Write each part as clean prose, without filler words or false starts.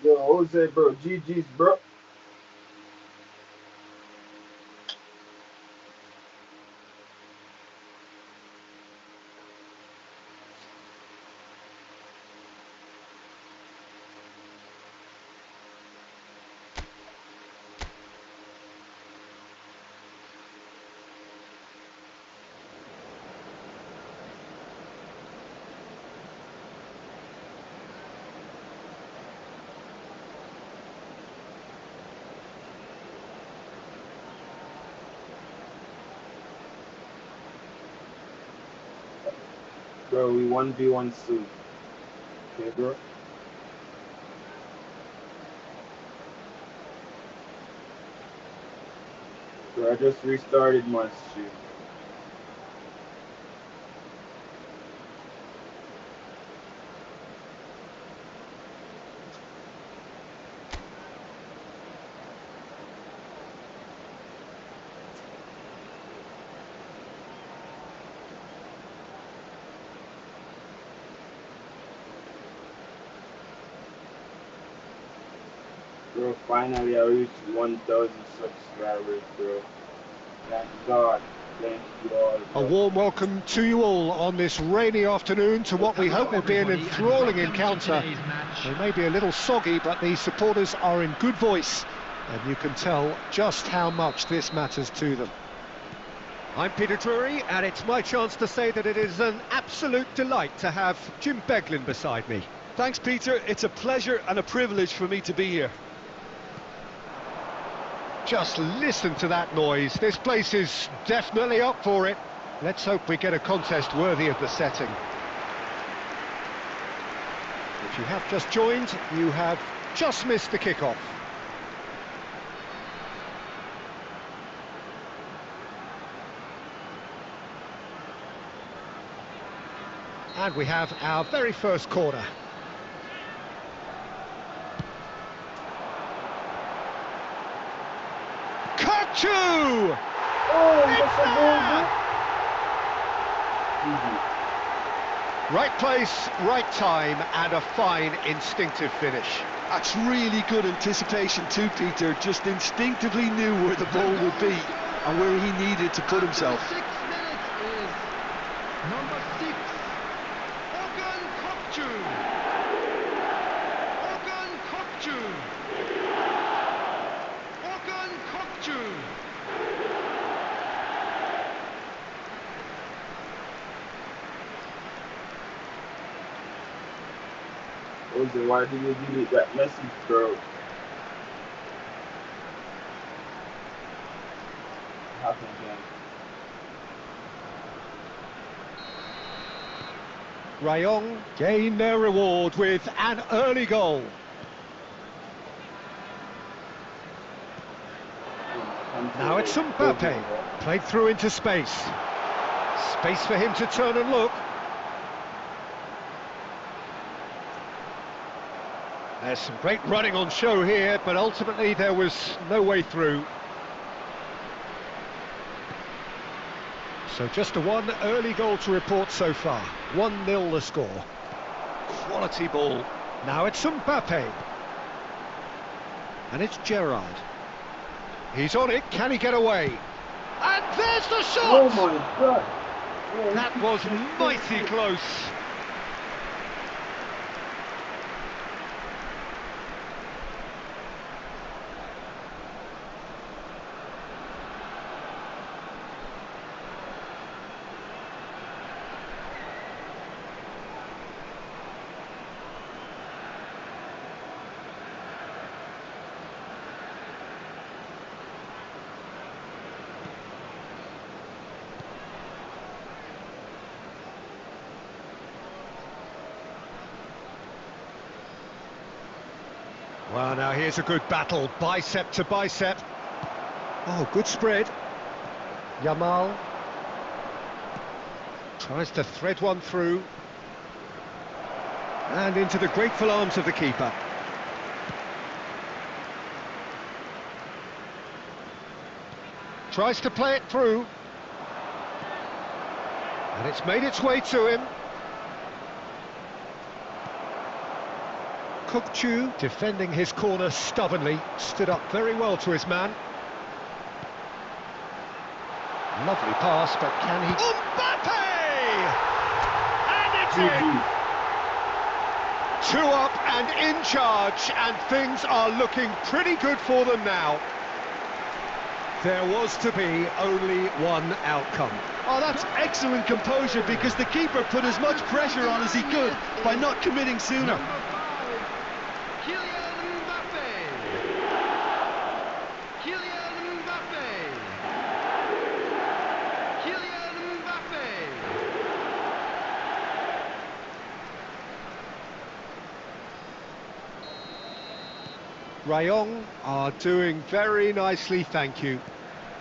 Yo, Jose, bro. GG's, bro. Bro, we 1v1 soon. Okay, bro? Bro, I just restarted my stream. Bro, finally I reached 1,000 subscribers, bro. Thank God. Thank you all, bro. A warm welcome to you all on this rainy afternoon to what we hope will be an enthralling encounter. It may be a little soggy, but the supporters are in good voice, and you can tell just how much this matters to them. I'm Peter Drury, and it's my chance to say that it is an absolute delight to have Jim Beglin beside me. Thanks, Peter. It's a pleasure and a privilege for me to be here. Just listen to that noise. This place is definitely up for it. Let's hope we get a contest worthy of the setting. If you have just joined, you have just missed the kickoff. And we have our very first corner. Two! Oh, that's a goal, Right place, right time, and a fine instinctive finish. That's really good anticipation too, Peter. Just instinctively knew where the ball would be and where he needed to put himself. 6 minutes is number 6, Ogan Kokju. Ogan Kokju. Ogan Kokju. Jose, why did you delete that message, bro? What happened again? Rayong gain their reward with an early goal. Now it's Mbappe, played through into space. Space for him to turn and look. There's some great running on show here, but ultimately there was no way through. So just a one early goal to report so far. 1-0 the score. Quality ball. Now it's Mbappe. And it's Gerrard. He's on it, can he get away? And there's the shot! Oh my God! Oh, that was mighty close. Well, now here's a good battle, bicep to bicep. Oh, good spread. Yamal tries to thread one through. And into the grateful arms of the keeper. Tries to play it through. And it's made its way to him. Kukçu defending his corner stubbornly, stood up very well to his man. Lovely pass, but can he... Mbappe! And it's in! 2 up and in charge, and things are looking pretty good for them now. There was to be only one outcome. Oh, that's excellent composure, because the keeper put as much pressure on as he could by not committing sooner. Rayong are doing very nicely, thank you.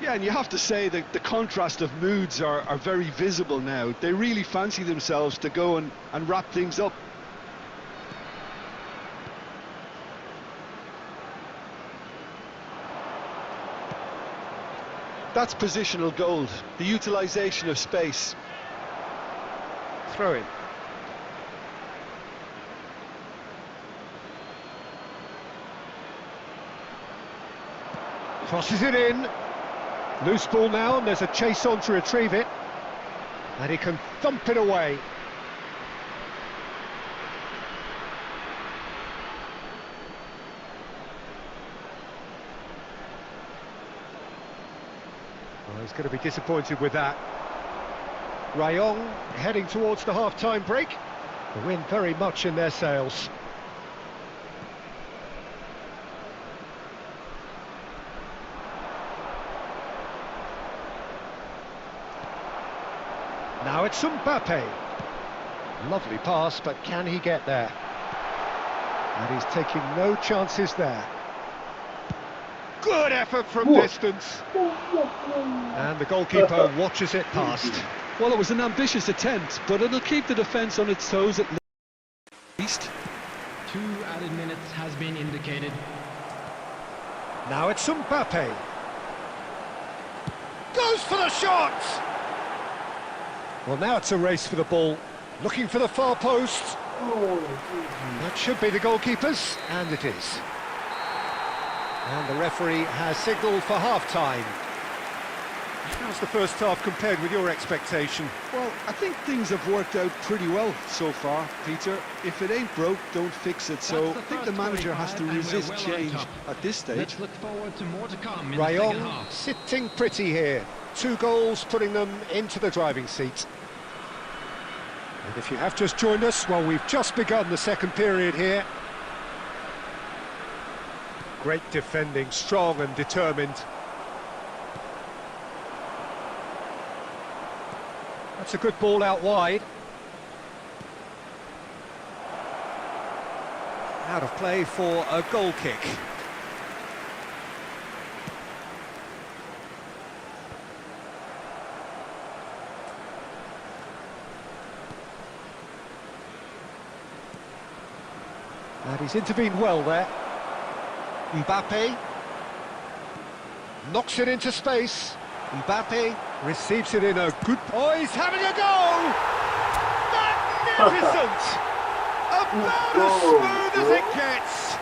Yeah, and you have to say that the contrast of moods are very visible now. They really fancy themselves to go and wrap things up. That's positional gold, the utilisation of space. Throw in. Crosses it in. Loose ball now, and there's a chase on to retrieve it. And he can thump it away. Well, he's going to be disappointed with that. Rayong heading towards the half-time break. The wind very much in their sails. Now it's Mbappe. Lovely pass, but can he get there? And he's taking no chances there. Good effort from distance. And the goalkeeper watches it past. Well, it was an ambitious attempt, but it'll keep the defence on its toes at least. 2 added minutes has been indicated. Now it's Mbappe. Goes for the shot! Well, now it's a race for the ball, looking for the far post. That should be the goalkeeper's, and it is. And the referee has signalled for half-time. How's the first half compared with your expectation? Well, I think things have worked out pretty well so far, Peter. If it ain't broke, don't fix it. So I think the manager has to resist change at this stage. Let's look forward to more to come in the second Rayong half. sitting pretty here. 2 goals putting them into the driving seat. And if you have just joined us, well, we've just begun the second period here. Great defending, strong and determined. That's a good ball out wide. Out of play for a goal kick. And he's intervened well there. Mbappe knocks it into space. Mbappe receives it in a good... Oh, he's having a go! Magnificent! About as smooth as it gets.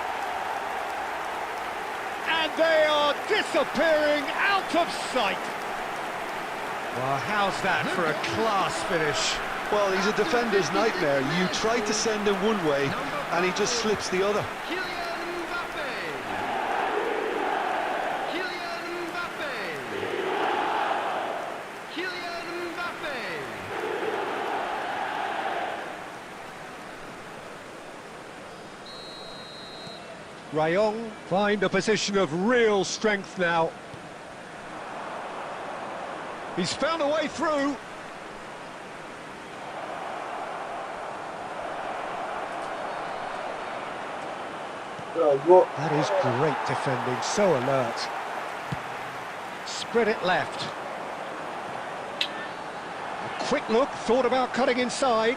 And they are disappearing out of sight. Well, how's that for a class finish? Well, he's a defender's nightmare. You try to send him one way, and he just slips the other. Rayong find a position of real strength now. He's found a way through. That is great defending, so alert. Spread it left. A quick look, thought about cutting inside.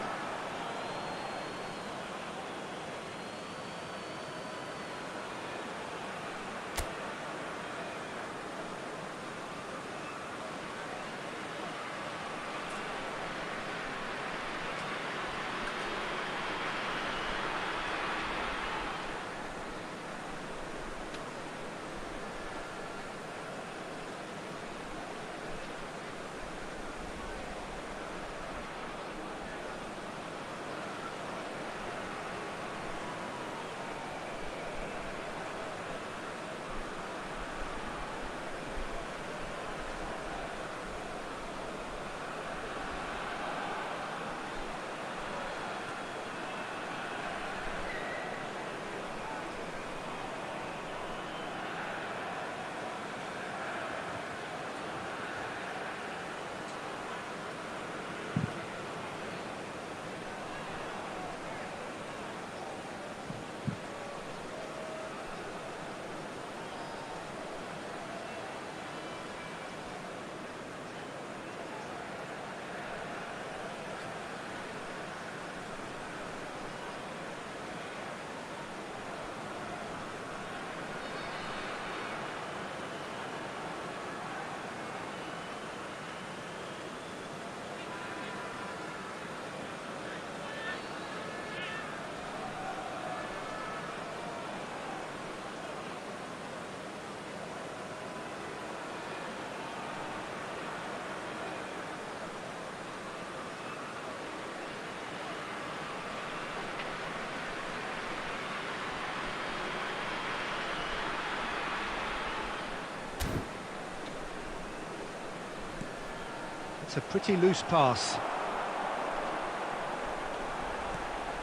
It's a pretty loose pass.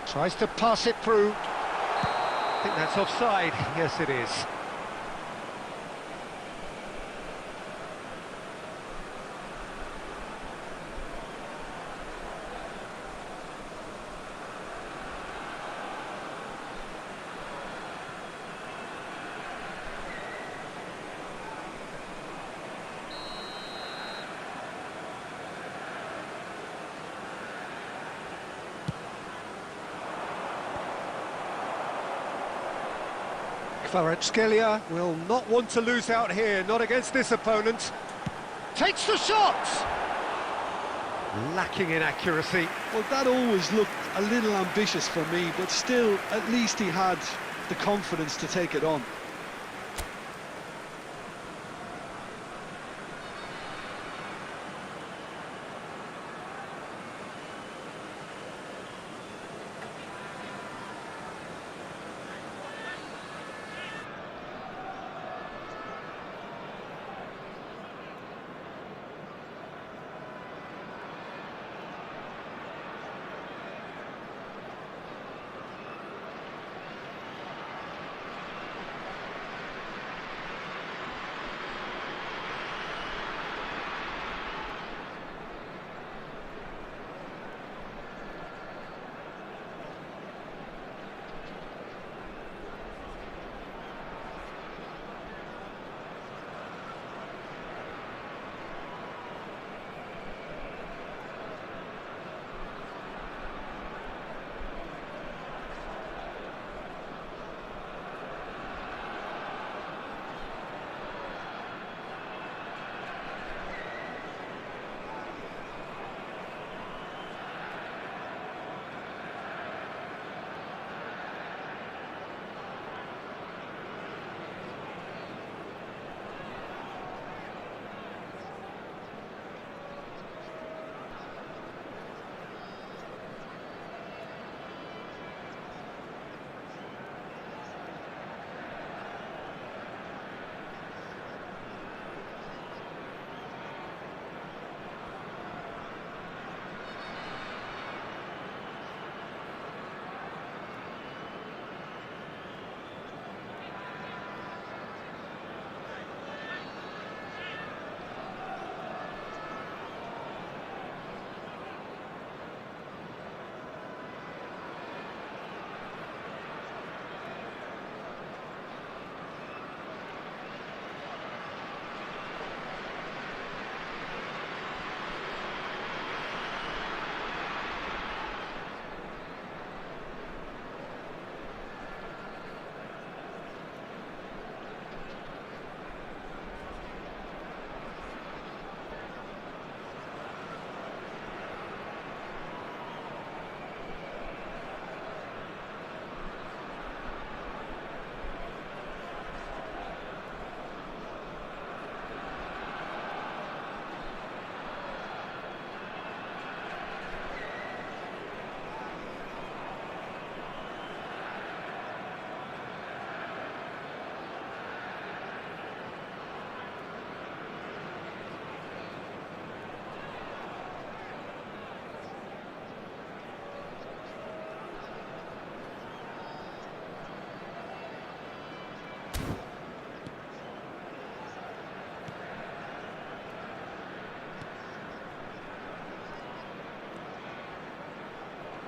Tries to pass it through. I think that's offside. Yes, it is. Kvaratskhelia will not want to lose out here, not against this opponent. Takes the shot! Lacking in accuracy. Well, that always looked a little ambitious for me, but still, at least he had the confidence to take it on.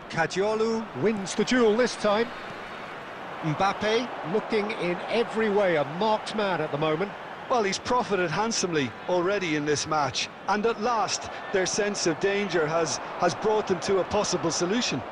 Kadiolu wins the duel this time. Mbappe looking in every way a marked man at the moment. Well, he's profited handsomely already in this match, and at last their sense of danger has brought them to a possible solution.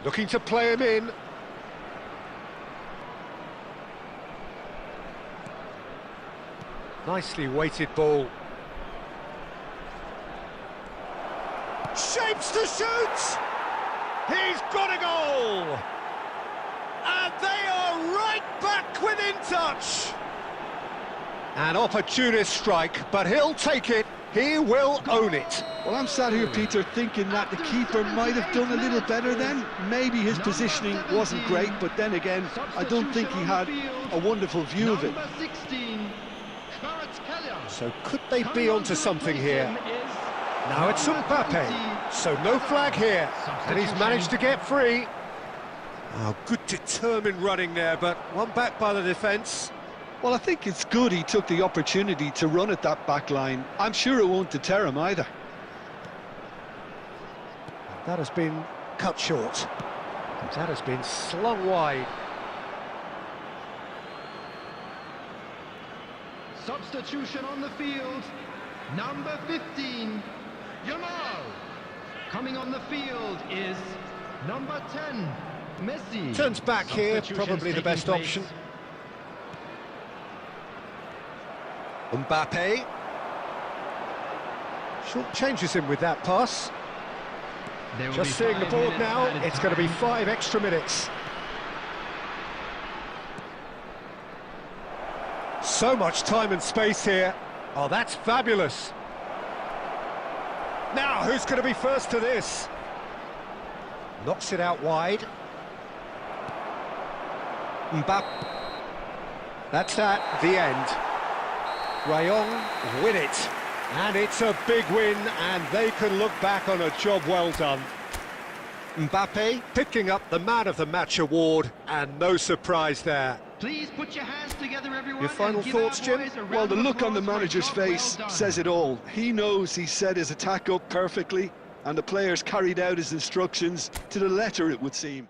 Looking to play him in. Nicely weighted ball. Shapes to shoot! He's got a goal! And they are right back within touch! An opportunist strike, but he'll take it. He will own it. Well, I'm sat here, Peter, thinking that the keeper might have done a little better then. Maybe his positioning wasn't great, but then again, I don't think he had a wonderful view of it. So could they be onto something here? Now it's MAKAAY, so no flag here, and he's managed to get free. Oh, good determined running there, but one back by the defence. Well, I think it's good he took the opportunity to run at that back line. I'm sure it won't deter him either. That has been cut short. That has been slung wide. Substitution on the field. Number 15, Jamal. Coming on the field is number 10, Messi. Turns back here, probably the best option. MAKAAY. Short changes him with that pass. Just seeing the board now, it's going to be 5 extra minutes. So much time and space here. Oh, that's fabulous. Now, who's going to be first to this? Knocks it out wide. Mbappé. That's at the end. Rayong win it. And it's a big win, and they can look back on a job well done. MAKAAY picking up the Man of the Match award, and no surprise there. Please put your hands together, everyone. Your final thoughts, Jim? Well, the look on the manager's face says it all. He knows he set his attack up perfectly, and the players carried out his instructions to the letter, it would seem.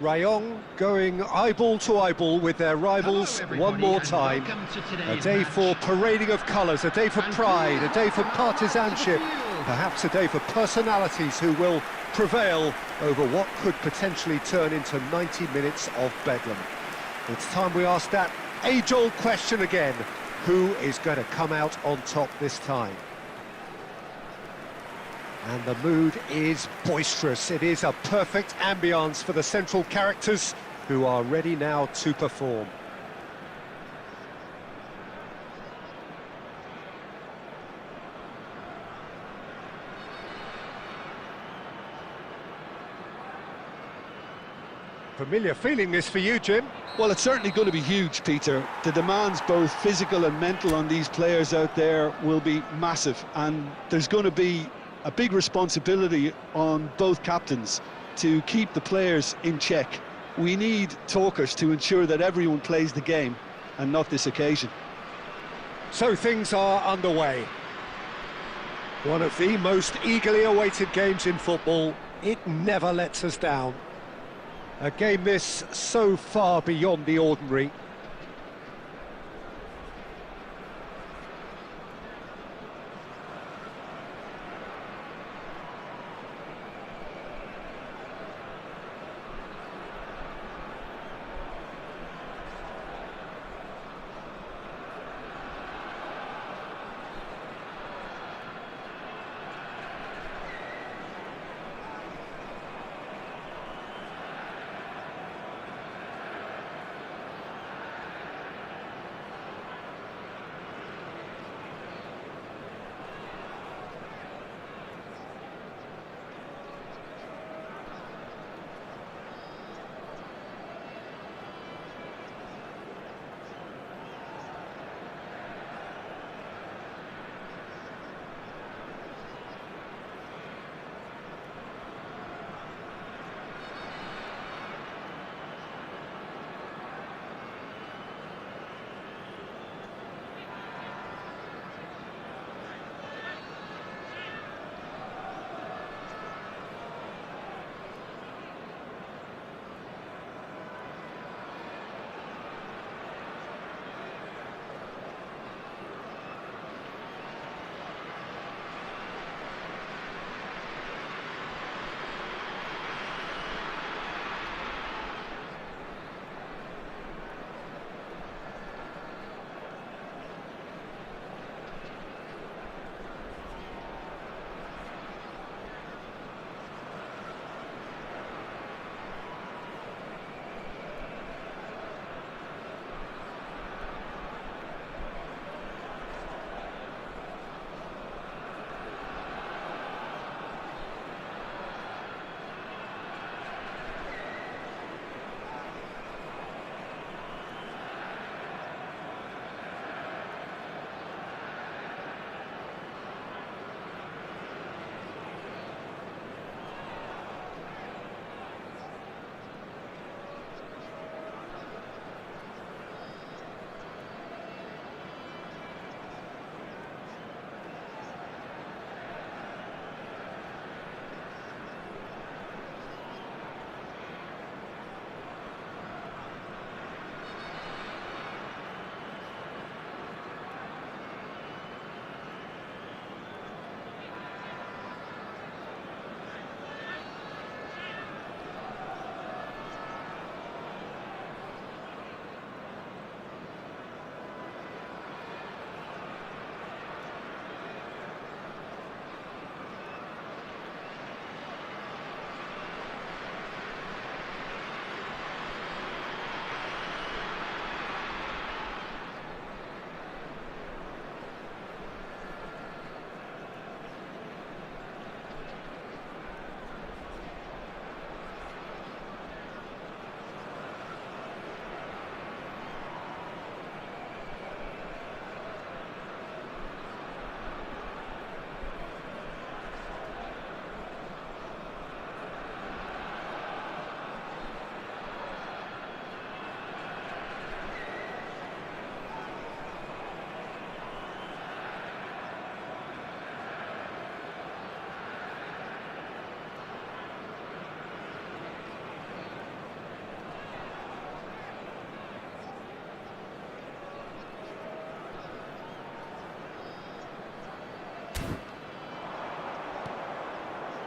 Rayong going eyeball to eyeball with their rivals one more time. A day for parading of colours, a day for pride, a day for partisanship, perhaps a day for personalities who will prevail over what could potentially turn into 90 minutes of bedlam. It's time we ask that age-old question again. Who is going to come out on top this time? And the mood is boisterous. It is a perfect ambience for the central characters who are ready now to perform. Familiar feeling this for you, Jim. Well, it's certainly going to be huge, Peter. The demands, both physical and mental, on these players out there will be massive, and there's going to be a big responsibility on both captains to keep the players in check. We need talkers to ensure that everyone plays the game, and not this occasion. So things are underway. One of the most eagerly awaited games in football. It never lets us down. A game this so far beyond the ordinary.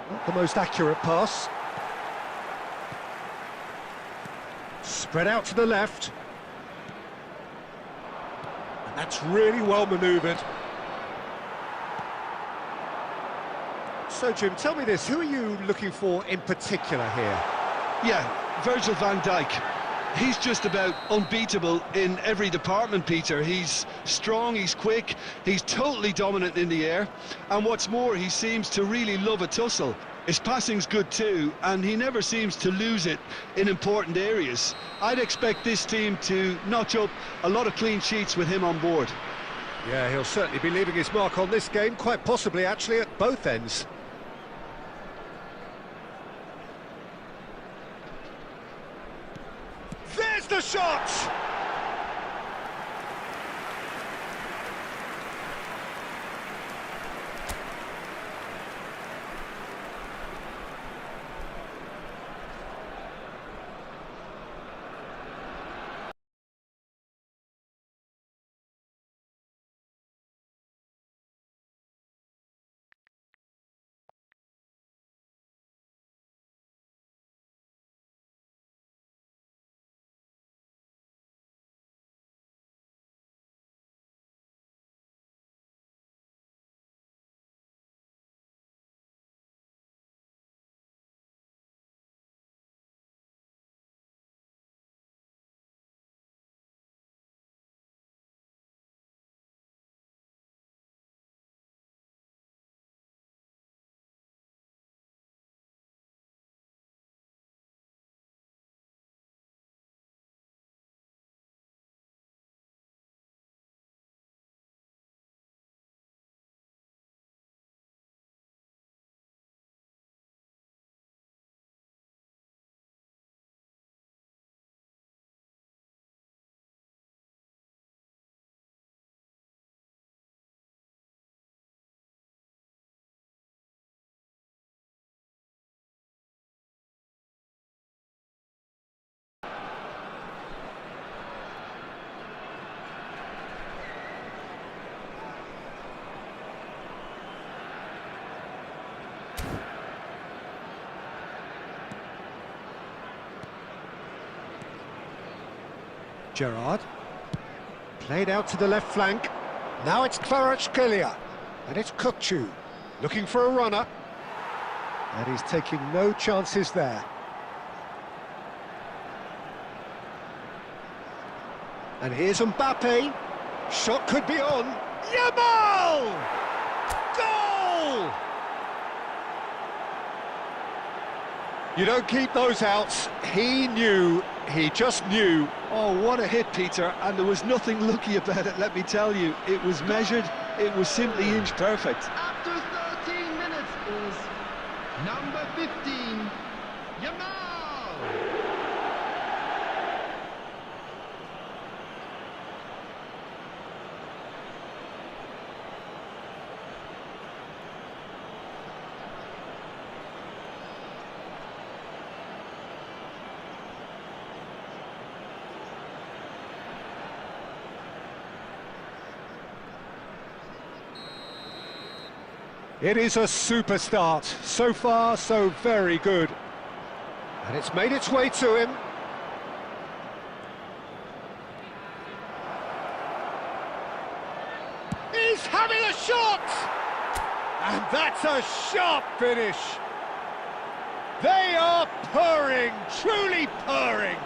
Not the most accurate pass. Spread out to the left. And that's really well manoeuvred. So, Jim, tell me this, who are you looking for in particular here? Yeah, Virgil van Dijk. He's just about unbeatable in every department, Peter. He's strong, he's quick, he's totally dominant in the air, and what's more, he seems to really love a tussle. His passing's good too, and he never seems to lose it in important areas. I'd expect this team to notch up a lot of clean sheets with him on board. Yeah, he'll certainly be leaving his mark on this game, quite possibly actually at both ends. There's the shot! Gerrard, played out to the left flank. Now it's Kvaratskhelia, and it's Kukçu, looking for a runner. And he's taking no chances there. And here's Mbappe. Shot could be on. Yamal! Goal! You don't keep those outs. He knew, he just knew. Oh, what a hit, Peter, and there was nothing lucky about it, let me tell you. It was measured, it was simply inch perfect. After 13 minutes is number 15, Yamal. It is a super start. So far, so very good. And it's made its way to him. He's having a shot! And that's a sharp finish. They are purring, truly purring.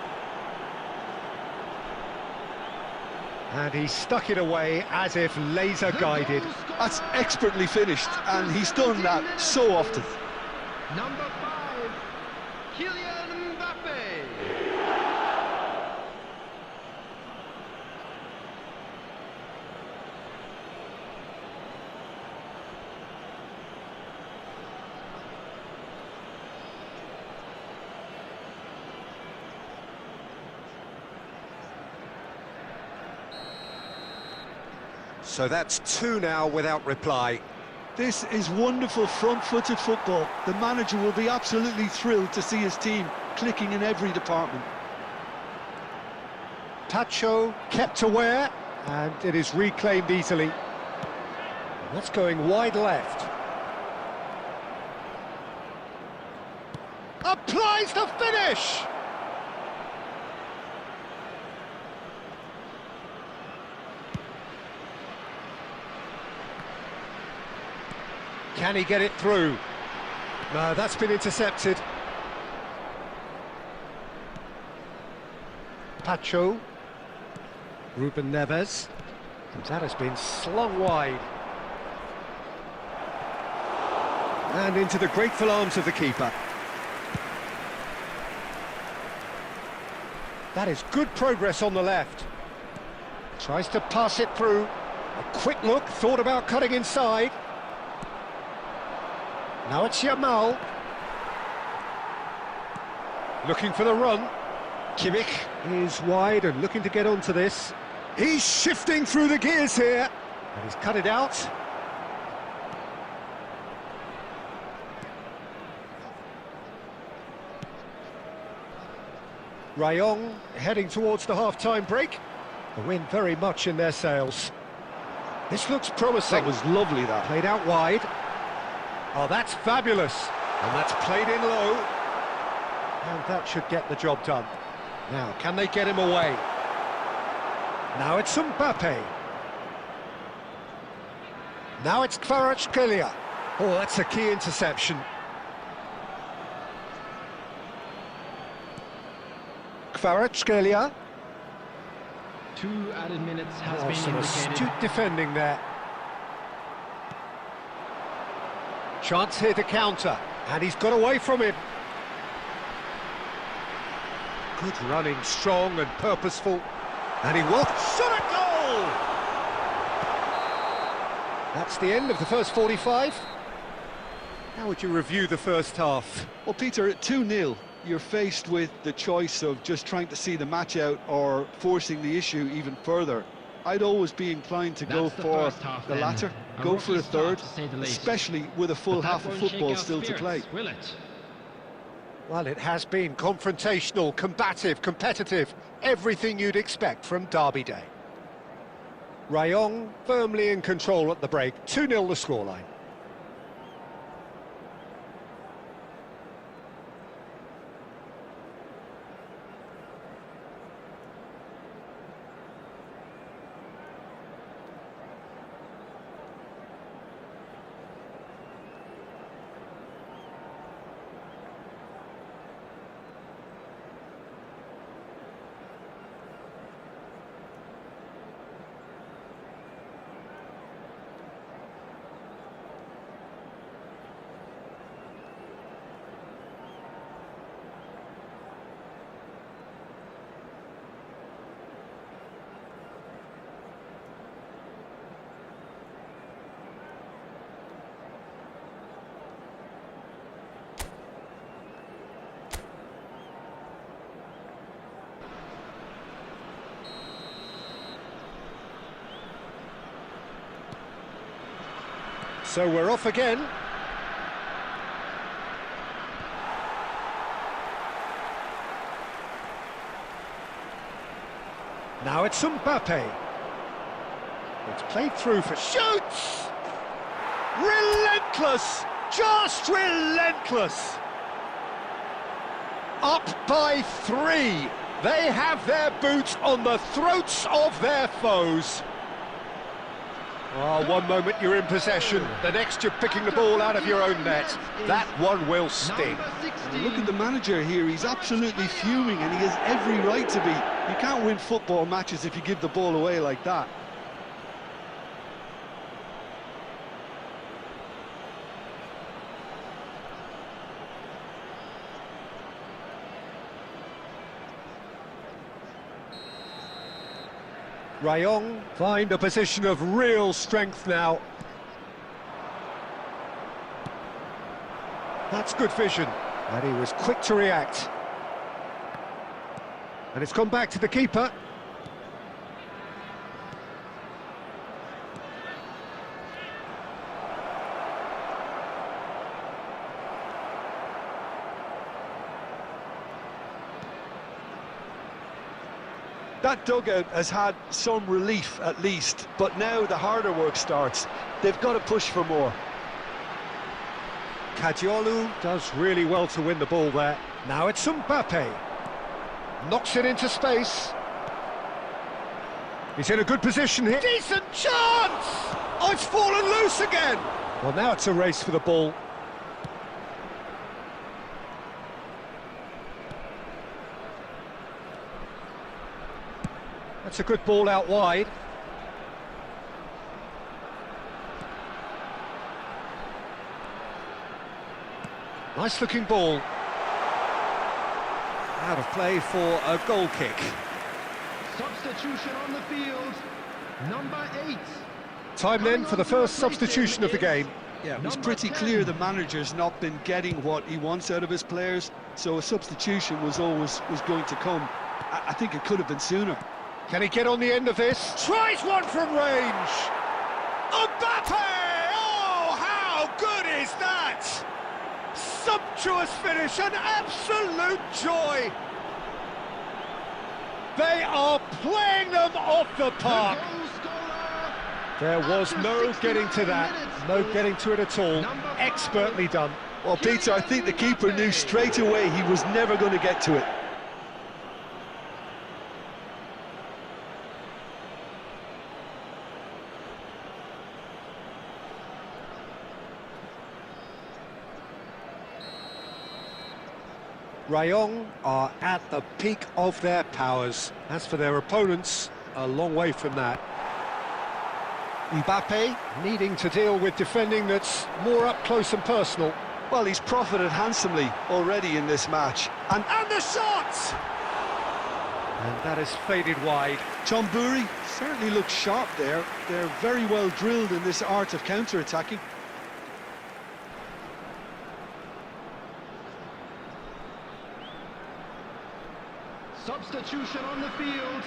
And he stuck it away as if laser guided. That's expertly finished, and he's done that so often. Number 5, Kylian Mbappe. So that's 2 now without reply. This is wonderful front-footed football. The manager will be absolutely thrilled to see his team clicking in every department. Pacho kept aware, and it is reclaimed easily. That's going wide left. Applies the finish! Can he get it through? No, that's been intercepted. Pacho. Ruben Neves. And that has been slung wide. And into the grateful arms of the keeper. That is good progress on the left. Tries to pass it through. A quick look, thought about cutting inside. Now it's Yamal. Looking for the run. Kimmich is wide and looking to get onto this. He's shifting through the gears here. And he's cut it out. Rayong heading towards the half-time break. The wind very much in their sails. This looks promising. That was lovely, that. Played out wide. Oh, that's fabulous. And that's played in low. And that should get the job done. Now, can they get him away? Now it's Mbappe. Now it's Kvaratskhelia. Oh, that's a key interception. Kvaratskhelia. 2 added minutes has been Some indicated. astute defending there. Chance here to counter, and he's got away from him. Good running, strong and purposeful. And he will shot a goal! That's the end of the first 45. How would you review the first half? Well, Peter, at 2-0, you're faced with the choice of just trying to see the match out or forcing the issue even further. I'd always be inclined to go That's the for first half the then. latter, A go for a rocky start, third, to say the least. especially with a full But that half of won't shake football our still to play. spirits, will it? Well, it has been confrontational, combative, competitive, everything you'd expect from Derby Day. Rayong firmly in control at the break, 2-0 the scoreline. So we're off again. Now it's Mbappe. It's played through for shoots! Relentless! Just relentless! Up by 3. They have their boots on the throats of their foes. Oh, one moment you're in possession, the next you're picking the ball out of your own net. That one will sting. Number 16. Look at the manager here, he's absolutely fuming and he has every right to be. You can't win football matches if you give the ball away like that. Rayong find a position of real strength now. That's good vision, and he was quick to react. And it's gone back to the keeper. That dugout has had some relief at least, but now the harder work starts. They've got to push for more. Kadiolu does really well to win the ball there. Now it's Mbappe. Knocks it into space. He's in a good position here. Decent chance! Oh, it's fallen loose again! Well, now it's a race for the ball. That's a good ball out wide. Nice looking ball. Out of play for a goal kick. Substitution on the field. Number 8. Time then for the first substitution of the game. Yeah, it was Number pretty 10. clear the manager's not been getting what he wants out of his players, so a substitution was going to come. I think it could have been sooner. Can he get on the end of this? Tries one from range! Mbappe! Oh, how good is that? Sumptuous finish, an absolute joy! They are playing them off the park. There was no getting to that, no getting to it at all. Expertly done. Well, Peter, I think the keeper knew straight away he was never going to get to it. Rayong are at the peak of their powers. As for their opponents, a long way from that. Mbappe needing to deal with defending that's more up close and personal. Well, he's profited handsomely already in this match. And the shot! And that is faded wide. Chomburi certainly looks sharp there. They're very well drilled in this art of counter-attacking. Substitution on the field.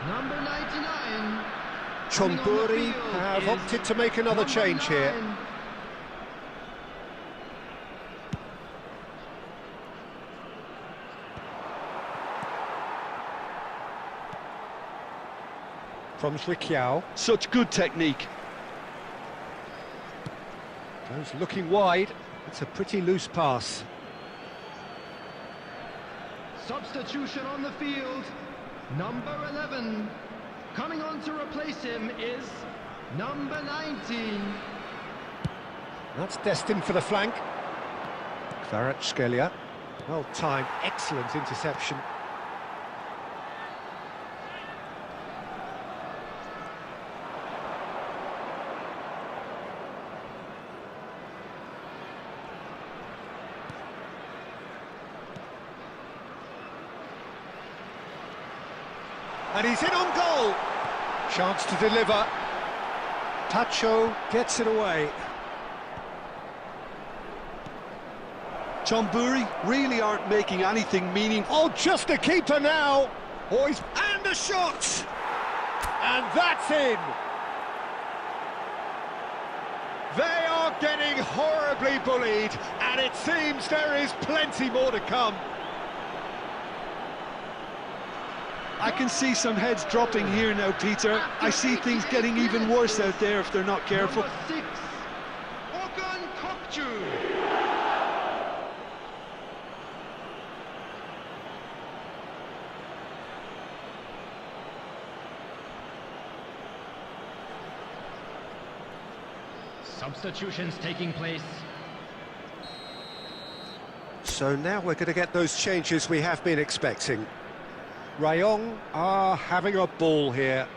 Number 99. Chomburi have opted to make another change here. From Zwickau. Such good technique. Goes looking wide. It's a pretty loose pass. Substitution on the field. Number 11. Coming on to replace him is number 19. That's destined for the flank. Kvaratskhelia. Well timed, excellent interception. And he's in on goal. Chance to deliver. Pacho gets it away. Chomburi really aren't making anything meaningful. Oh, just a keeper now. Boys, and a shot. And that's in. They are getting horribly bullied, and it seems there is plenty more to come. I can see some heads dropping here now, Peter. I see things getting even worse out there if they're not careful. Number 6. Okan Kokcu. Substitutions taking place. So now we're going to get those changes we have been expecting. Rayong are having a ball here.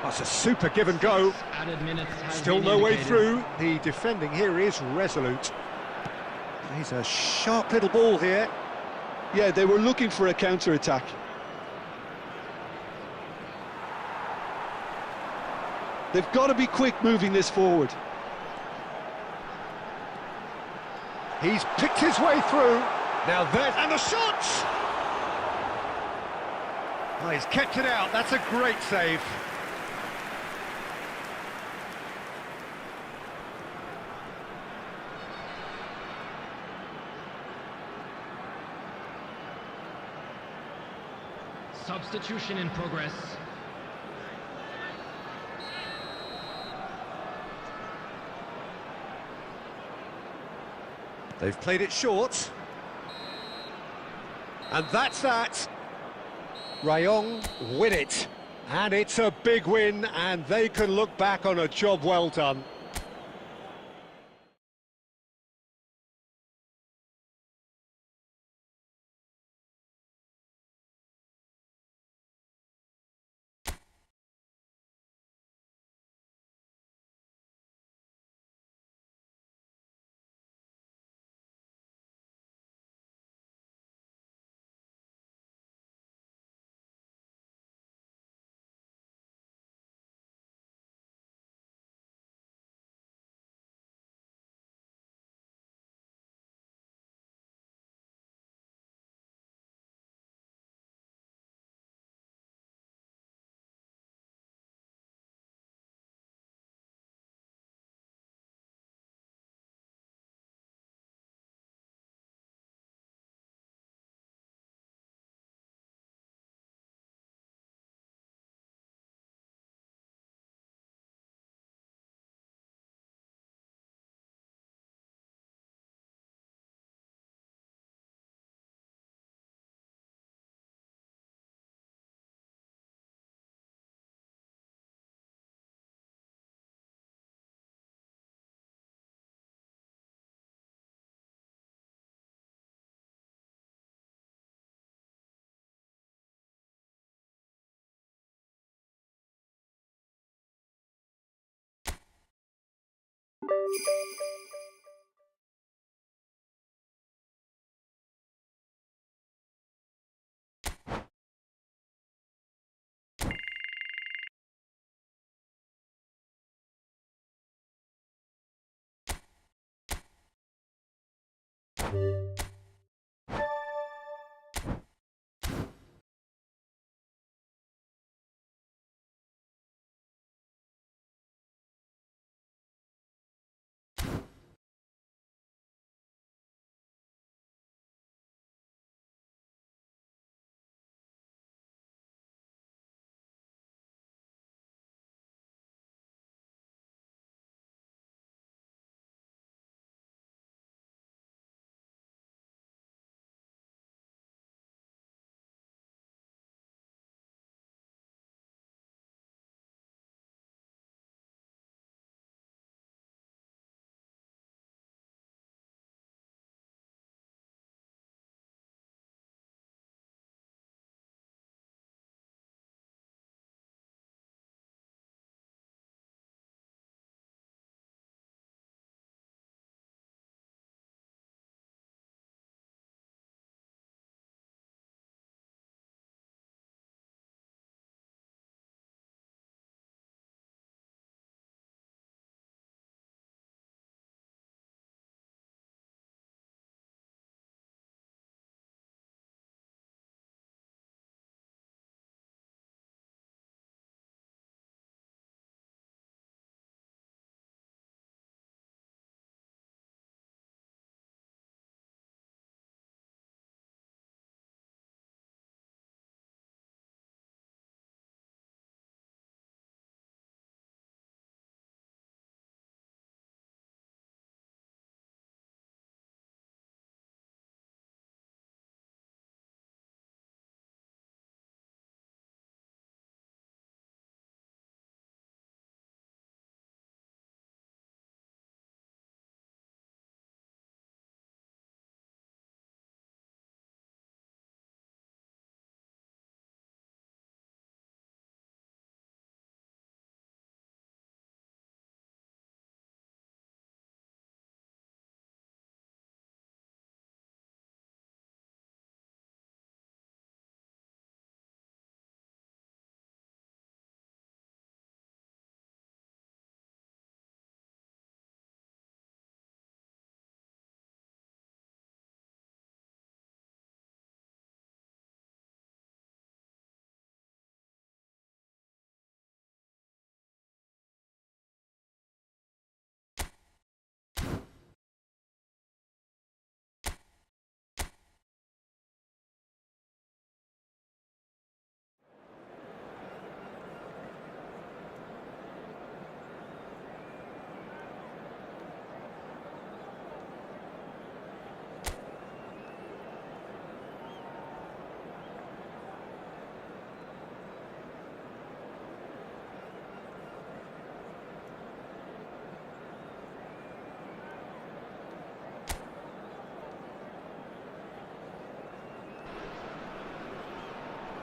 That's a super give and go. Added minutes has Still been no way indicated. through. The defending here is resolute. He's a sharp little ball here. Yeah, they were looking for a counter-attack. They've got to be quick moving this forward. He's picked his way through. Now there's... and the shots! Oh, he's kept it out. That's a great save. Substitution in progress. They've played it short. And that's that. Rayong win it. And it's a big win, and they can look back on a job well done.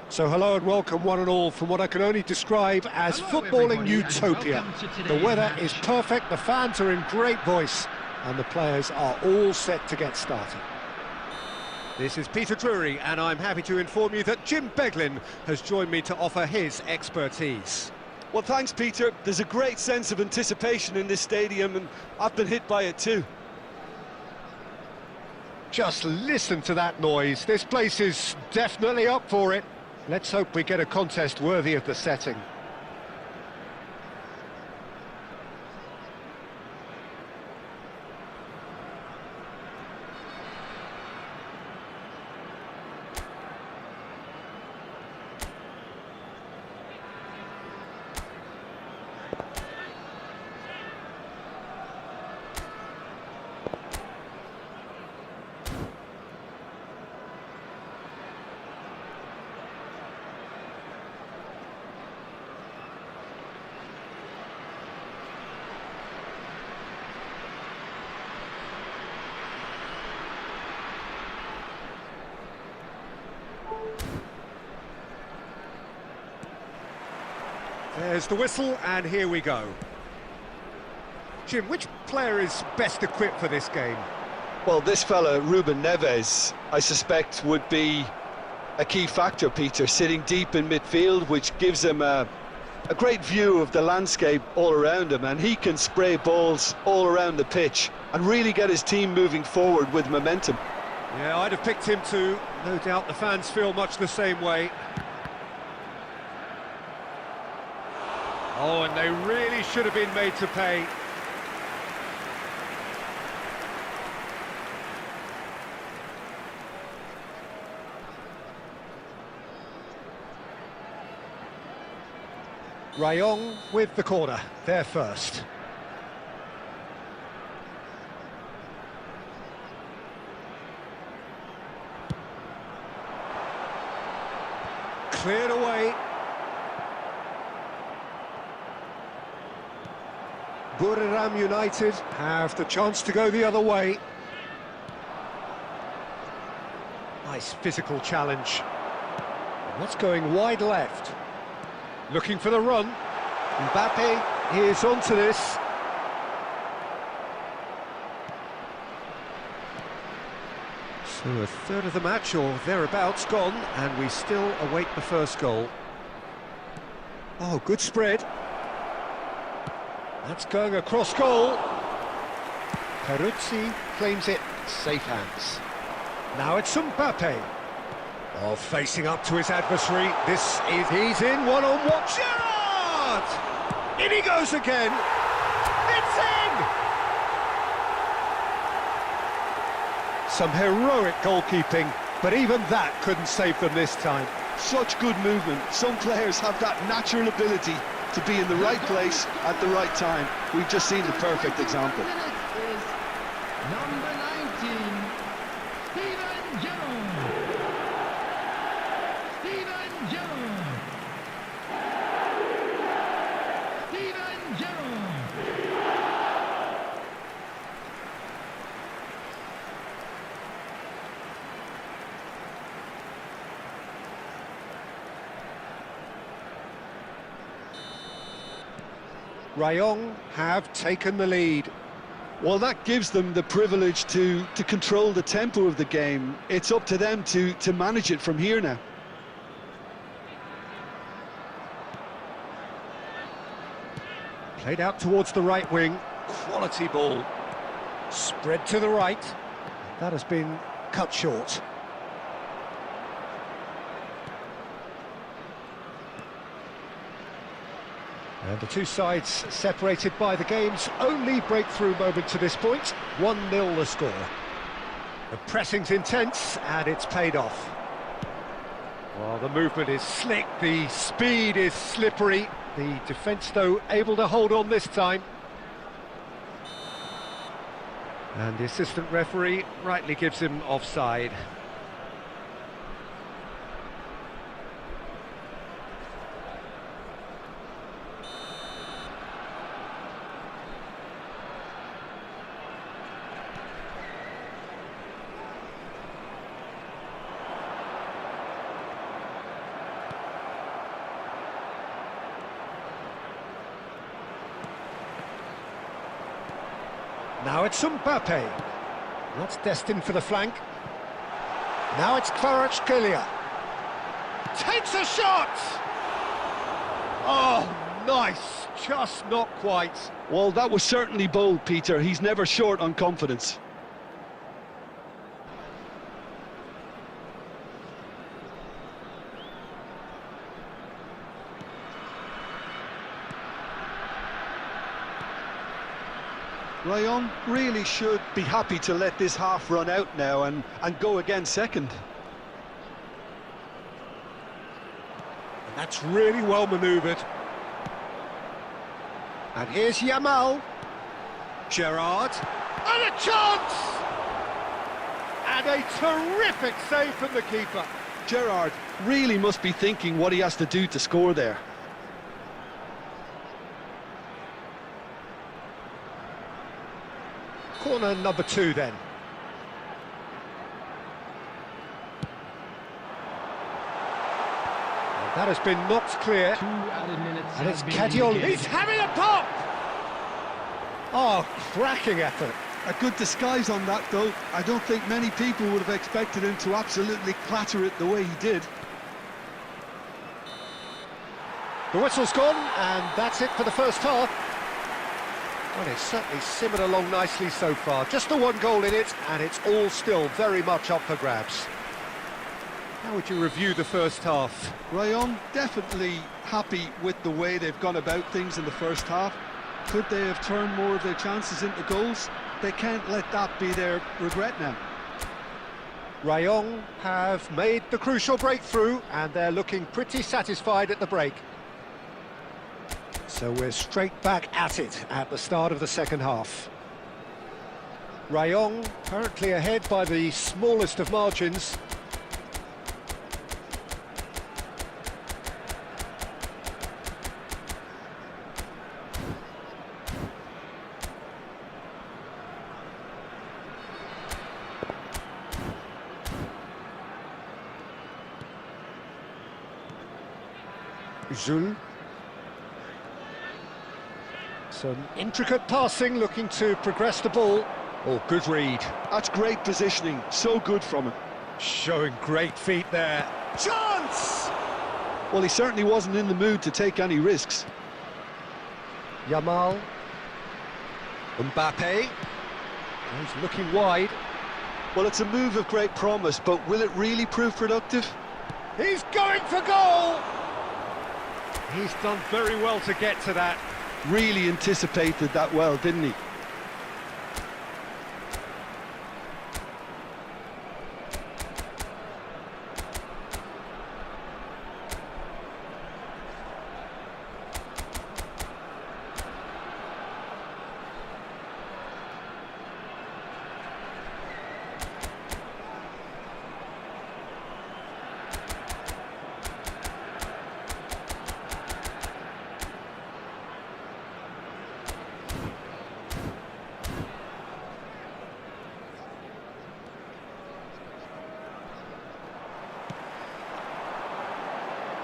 So hello and welcome one and all from what I can only describe as footballing utopia. The weather is perfect, the fans are in great voice, and the players are all set to get started. This is Peter Drury, and I'm happy to inform you that Jim Beglin has joined me to offer his expertise. Well, thanks, Peter. There's a great sense of anticipation in this stadium, and I've been hit by it too. Just listen to that noise. This place is definitely up for it. Let's hope we get a contest worthy of the setting. There's the whistle, and here we go. Jim, which player is best equipped for this game? Well, this fella, Ruben Neves, I suspect would be a key factor, Peter, sitting deep in midfield, which gives him a great view of the landscape all around him, and he can spray balls all around the pitch and really get his team moving forward with momentum. Yeah, I'd have picked him too. No doubt the fans feel much the same way. Oh, and they really should have been made to pay. Rayong with the corner, there first. Cleared away. Buriram United have the chance to go the other way. Nice physical challenge. What's going wide left? Looking for the run. Mbappe is onto this. So a third of the match or thereabouts gone, and we still await the first goal. Oh, good spread. That's going across goal. Peruzzi claims it, safe hands. Now it's Mbappe. Oh, facing up to his adversary. He's in one-on-one. Gerrard! In he goes again. It's in! Some heroic goalkeeping, but even that couldn't save them this time. Such good movement. Some players have that natural ability to be in the right place at the right time. We've just seen the perfect example. Number 19, Steven Gerrard. Steven Gerrard. Steven Gerrard. Rayong have taken the lead. Well, that gives them the privilege to control the tempo of the game. It's up to them to manage it from here now. Played out towards the right wing. Quality ball. Spread to the right. That has been cut short. And the two sides separated by the game's only breakthrough moment to this point. 1-0 the score. The pressing's intense and it's paid off. Well, the movement is slick, the speed is slippery. The defence, though, able to hold on this time. And the assistant referee rightly gives him offside. Now it's Mbappe. That's destined for the flank. Now it's Kvaratskhelia. Takes a shot! Oh, nice. Just not quite. Well, that was certainly bold, Peter. He's never short on confidence. Rayon really should be happy to let this half run out now and go again second. And that's really well manoeuvred. And here's Yamal. Gerrard. And a chance! And a terrific save from the keeper. Gerrard really must be thinking what he has to do to score there. Corner number 2 then. And that has been knocked clear. 2 added minutes. And it's have been Kadiol. indicated. He's having a pop! Oh, cracking effort. A good disguise on that, though. I don't think many people would have expected him to absolutely clatter it the way he did. The whistle's gone, and that's it for the first half. Well, it's certainly simmered along nicely so far. Just the 1 goal in it, and it's all still very much up for grabs. How would you review the first half? Rayon definitely happy with the way they've gone about things in the first half. Could they have turned more of their chances into goals? They can't let that be their regret now. Rayon have made the crucial breakthrough, and they're looking pretty satisfied at the break. So we're straight back at it at the start of the second half. Rayon currently ahead by the smallest of margins. Jules. Some intricate passing, looking to progress the ball. Oh, good read. That's great positioning, so good from him. Showing great feet there. Chance! Well, he certainly wasn't in the mood to take any risks. Yamal. Mbappe. He's looking wide. Well, it's a move of great promise, but will it really prove productive? He's going for goal! He's done very well to get to that. Really anticipated that well, didn't he?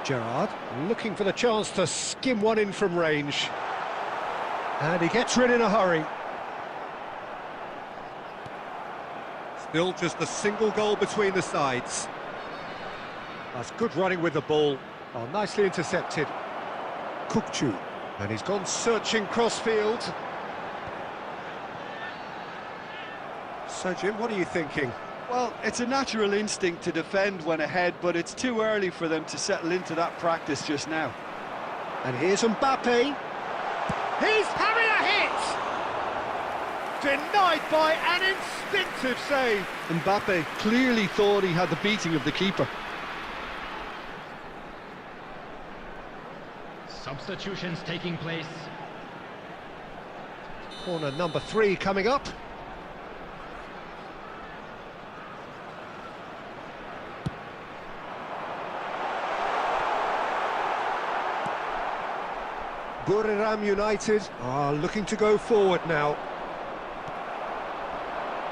Gerrard looking for the chance to skim one in from range. And he gets rid in a hurry. Still just a single goal between the sides. That's good running with the ball. Oh, nicely intercepted. Kukçu. And he's gone searching crossfield. So, Jim, what are you thinking? Well, it's a natural instinct to defend when ahead, but it's too early for them to settle into that practice just now. And here's Mbappe. He's having a hit! Denied by an instinctive save. Mbappe clearly thought he had the beating of the keeper. Substitutions taking place. Corner number 3 coming up. Buriram United are looking to go forward now.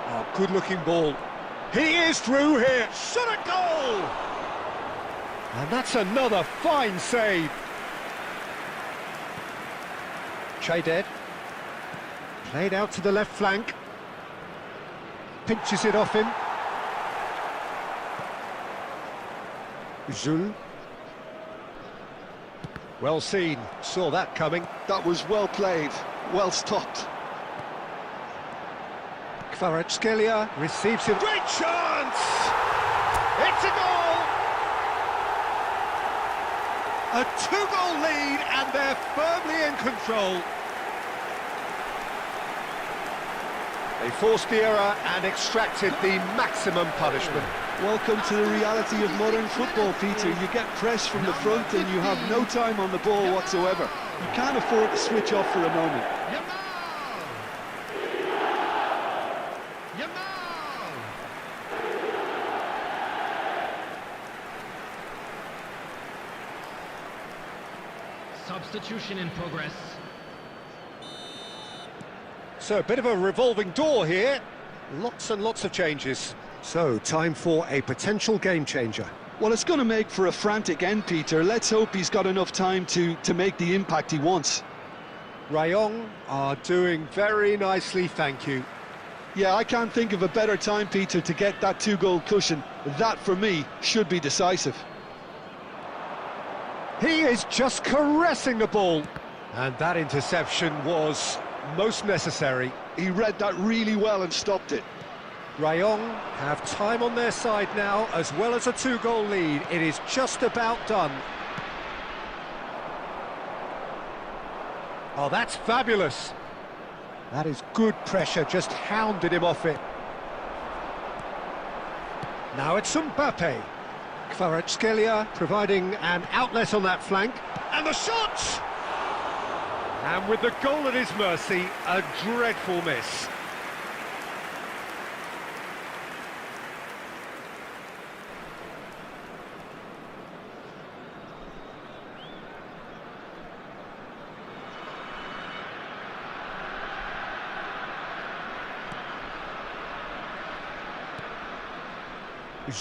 Oh, good-looking ball. He is through here. Shot a goal! And that's another fine save. Cheded. Played out to the left flank. Pinches it off him. Jules. Well seen, saw that coming. That was well played, well stopped. Kvaratskhelia receives him. Great chance! It's a goal! A two-goal lead, and they're firmly in control. They forced the error and extracted the maximum punishment. Welcome to the reality of modern football, Peter. You get pressed from the front and you have no time on the ball whatsoever. You can't afford to switch off for a moment. Substitution in progress. So a bit of a revolving door here. Lots and lots of changes. So, time for a potential game changer. Well, it's going to make for a frantic end, Peter. Let's hope he's got enough time to make the impact he wants. Rayong are doing very nicely, thank you. Yeah, I can't think of a better time, Peter, to get that two-goal cushion. That, for me, should be decisive. He is just caressing the ball. And that interception was most necessary. He read that really well and stopped it. Rayong have time on their side now, as well as a two-goal lead. It is just about done. Oh, that's fabulous. That is good pressure, just hounded him off it. Now it's Mbappe. Kvaratskhelia providing an outlet on that flank. And the shot! And with the goal at his mercy, a dreadful miss.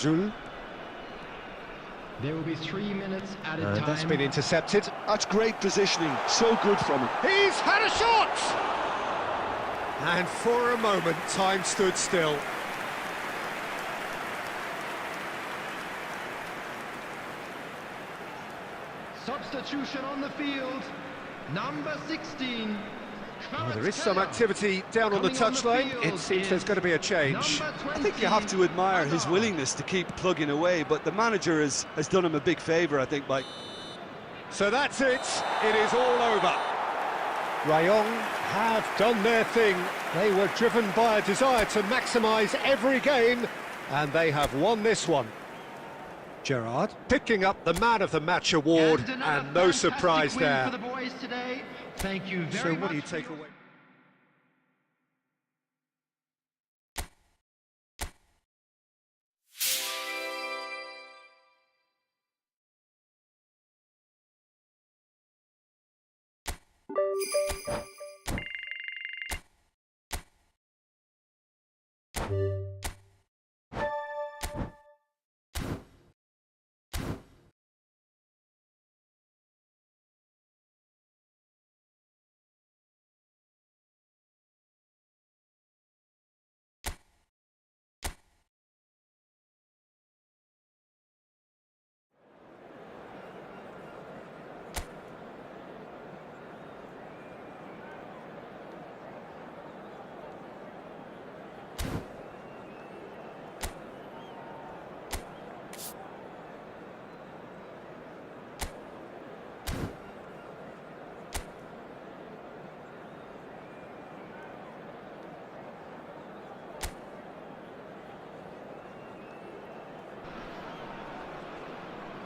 Jules. There will be 3 minutes at a time. That's been intercepted. That's great positioning, so good from him. He's had a shot! And for a moment, time stood still. Substitution on the field. Number 16. Oh, there is some activity down on the touchline. It seems there's going to be a change. I think you have to admire his willingness to keep plugging away, but the manager has done him a big favour, I think, Mike. So that's it. It is all over. Rayong have done their thing. They were driven by a desire to maximise every game, and they have won this one. Gerrard picking up the Man of the Match award, and no surprise there. For the boys today. Thank you very much. So what do you take away?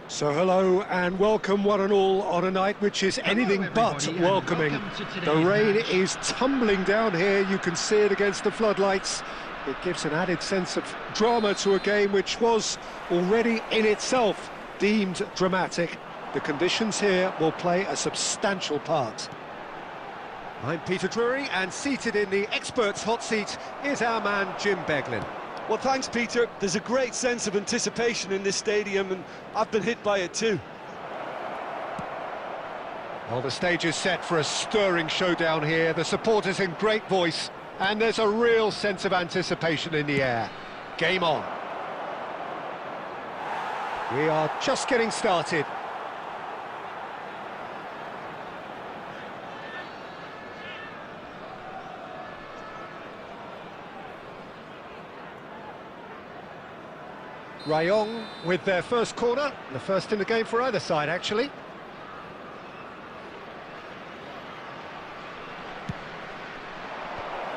So hello and welcome one and all on a night which is anything but welcoming. The rain is tumbling down here, you can see it against the floodlights. It gives an added sense of drama to a game which was already in itself deemed dramatic. The conditions here will play a substantial part. I'm Peter Drury, and seated in the experts' hot seat is our man Jim Beglin. Well, thanks, Peter. There's a great sense of anticipation in this stadium, and I've been hit by it too. Well, the stage is set for a stirring showdown here. The supporters in great voice, and there's a real sense of anticipation in the air. Game on. We are just getting started. Rayong with their first corner, the first in the game for either side, actually.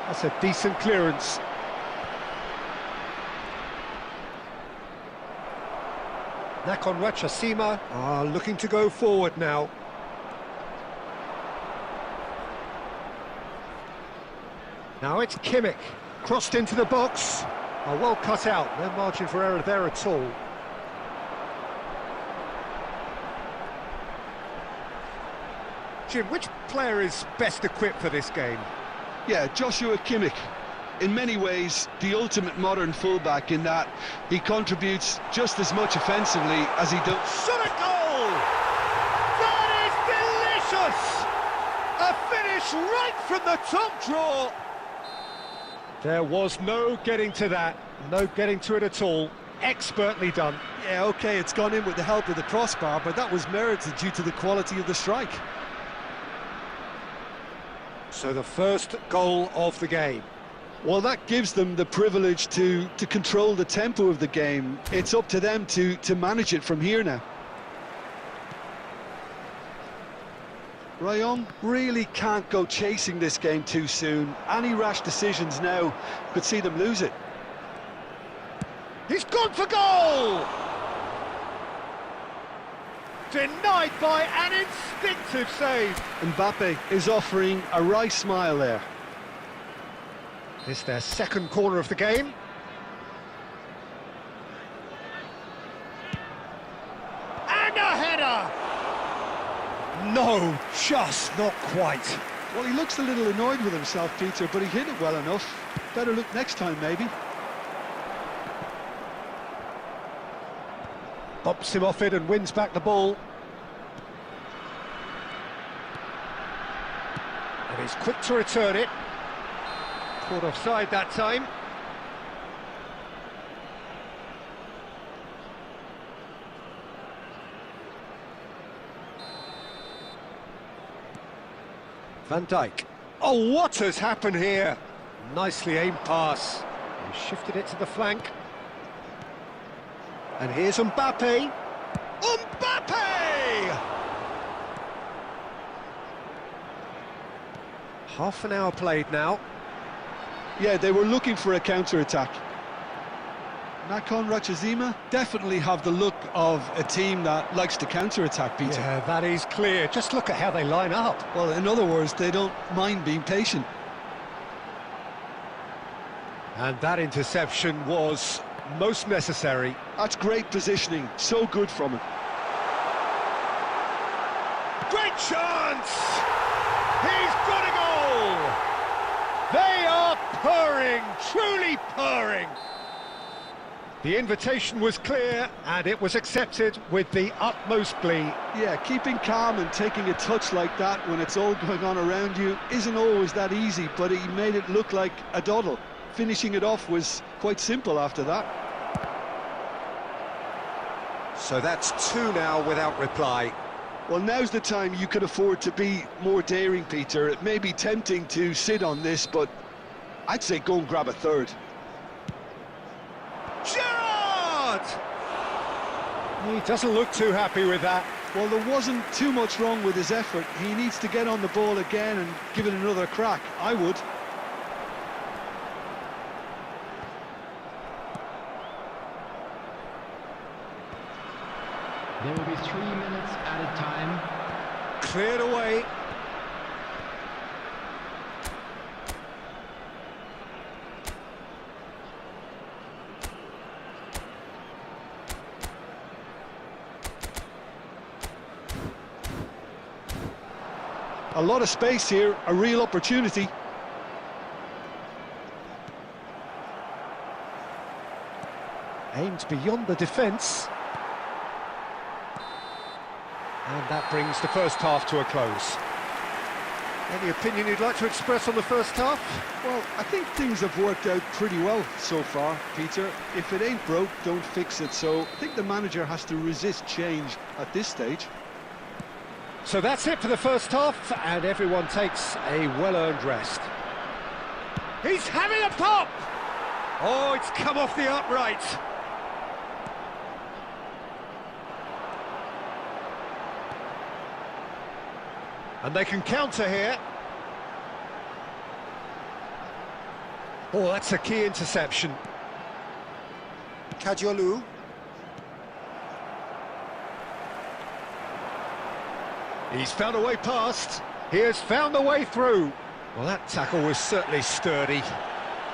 That's a decent clearance. Nakhon Ratchasima are looking to go forward now. Now it's Kimmich, crossed into the box. Oh, well cut out, no margin for error there at all. Jim, which player is best equipped for this game? Yeah, Joshua Kimmich. In many ways, the ultimate modern fullback in that he contributes just as much offensively as he does. Shot a goal! That is delicious! A finish right from the top draw! There was no getting to that, no getting to it at all. Expertly done. Yeah, OK, it's gone in with the help of the crossbar, but that was merited due to the quality of the strike. So the first goal of the game. Well, that gives them the privilege to control the tempo of the game. It's up to them to manage it from here now. Rayong really can't go chasing this game too soon. Any rash decisions now could see them lose it. He's gone for goal! Denied by an instinctive save. Mbappe is offering a wry smile there. This their second corner of the game. And a header! No, just not quite. Well, he looks a little annoyed with himself, Peter, but he hit it well enough. Better look next time, maybe. Bops him off it and wins back the ball. And he's quick to return it. Caught offside that time. Van Dijk. Oh, what has happened here? Nicely aimed pass. He shifted it to the flank. And here's Mbappe. Mbappe! Half an hour played now. Yeah, they were looking for a counter-attack. Nakhon Ratchasima definitely have the look of a team that likes to counter-attack, Peter. Yeah, that is clear. Just look at how they line up. Well, in other words, they don't mind being patient. And that interception was most necessary. That's great positioning, so good from him. Great chance! He's got a goal! They are purring, truly purring. The invitation was clear and it was accepted with the utmost glee. Yeah, keeping calm and taking a touch like that when it's all going on around you isn't always that easy, but he made it look like a doddle. Finishing it off was quite simple after that. So that's two now without reply. Well, now's the time you could afford to be more daring, Peter. It may be tempting to sit on this, but I'd say go and grab a third. Gerrard! He doesn't look too happy with that. Well, there wasn't too much wrong with his effort. He needs to get on the ball again and give it another crack. I would. There will be 3 minutes added time. Cleared away. A lot of space here, a real opportunity. Aimed beyond the defence. And that brings the first half to a close. Any opinion you'd like to express on the first half? Well, I think things have worked out pretty well so far, Peter. If it ain't broke, don't fix it. So I think the manager has to resist change at this stage. So that's it for the first half, and everyone takes a well-earned rest. He's having a pop! Oh, it's come off the upright. And they can counter here. Oh, that's a key interception. Kadiolu. He's found a way past. He has found a way through. Well, that tackle was certainly sturdy.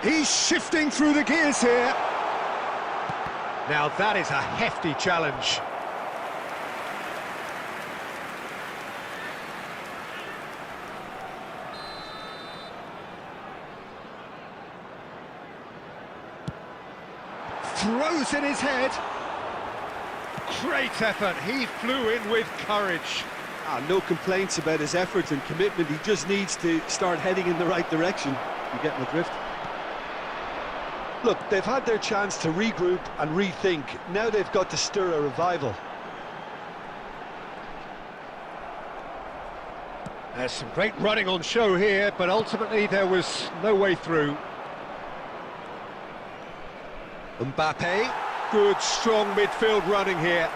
He's shifting through the gears here. Now that is a hefty challenge. Throws in his head. Great effort. He flew in with courage. No complaints about his effort and commitment. He just needs to start heading in the right direction. You get my drift? Look, they've had their chance to regroup and rethink. Now they've got to stir a revival. There's some great running on show here, but ultimately there was no way through. Mbappe, good strong midfield running here.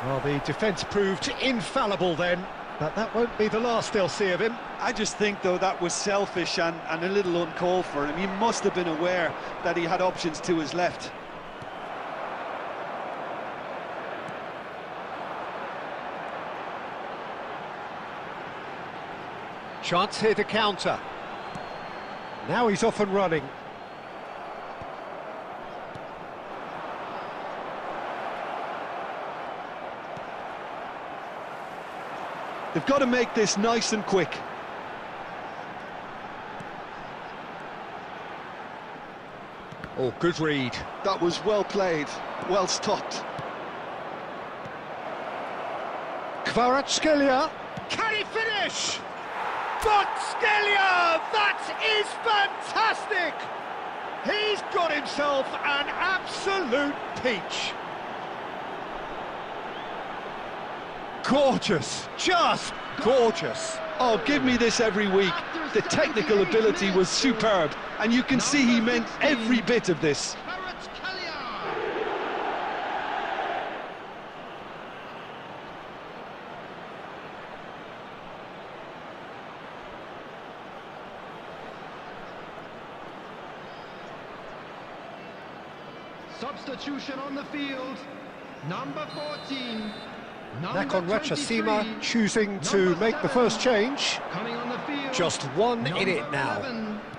Well, the defence proved infallible then, but that won't be the last they'll see of him. I just think, though, that was selfish and a little uncalled for him. He must have been aware that he had options to his left. Chance here to counter. Now he's off and running. They've got to make this nice and quick. Oh, good read. That was well played, well stopped. Kvaratskhelia. Can he finish? Kvaratskhelia! That is fantastic! He's got himself an absolute peach. Gorgeous, just gorgeous. Oh, give me this every week. The technical ability was superb, and you can see he meant every bit of this. Substitution on the field, number 14. Nakon Ratchasima choosing to make the first change. Just 1 in it now.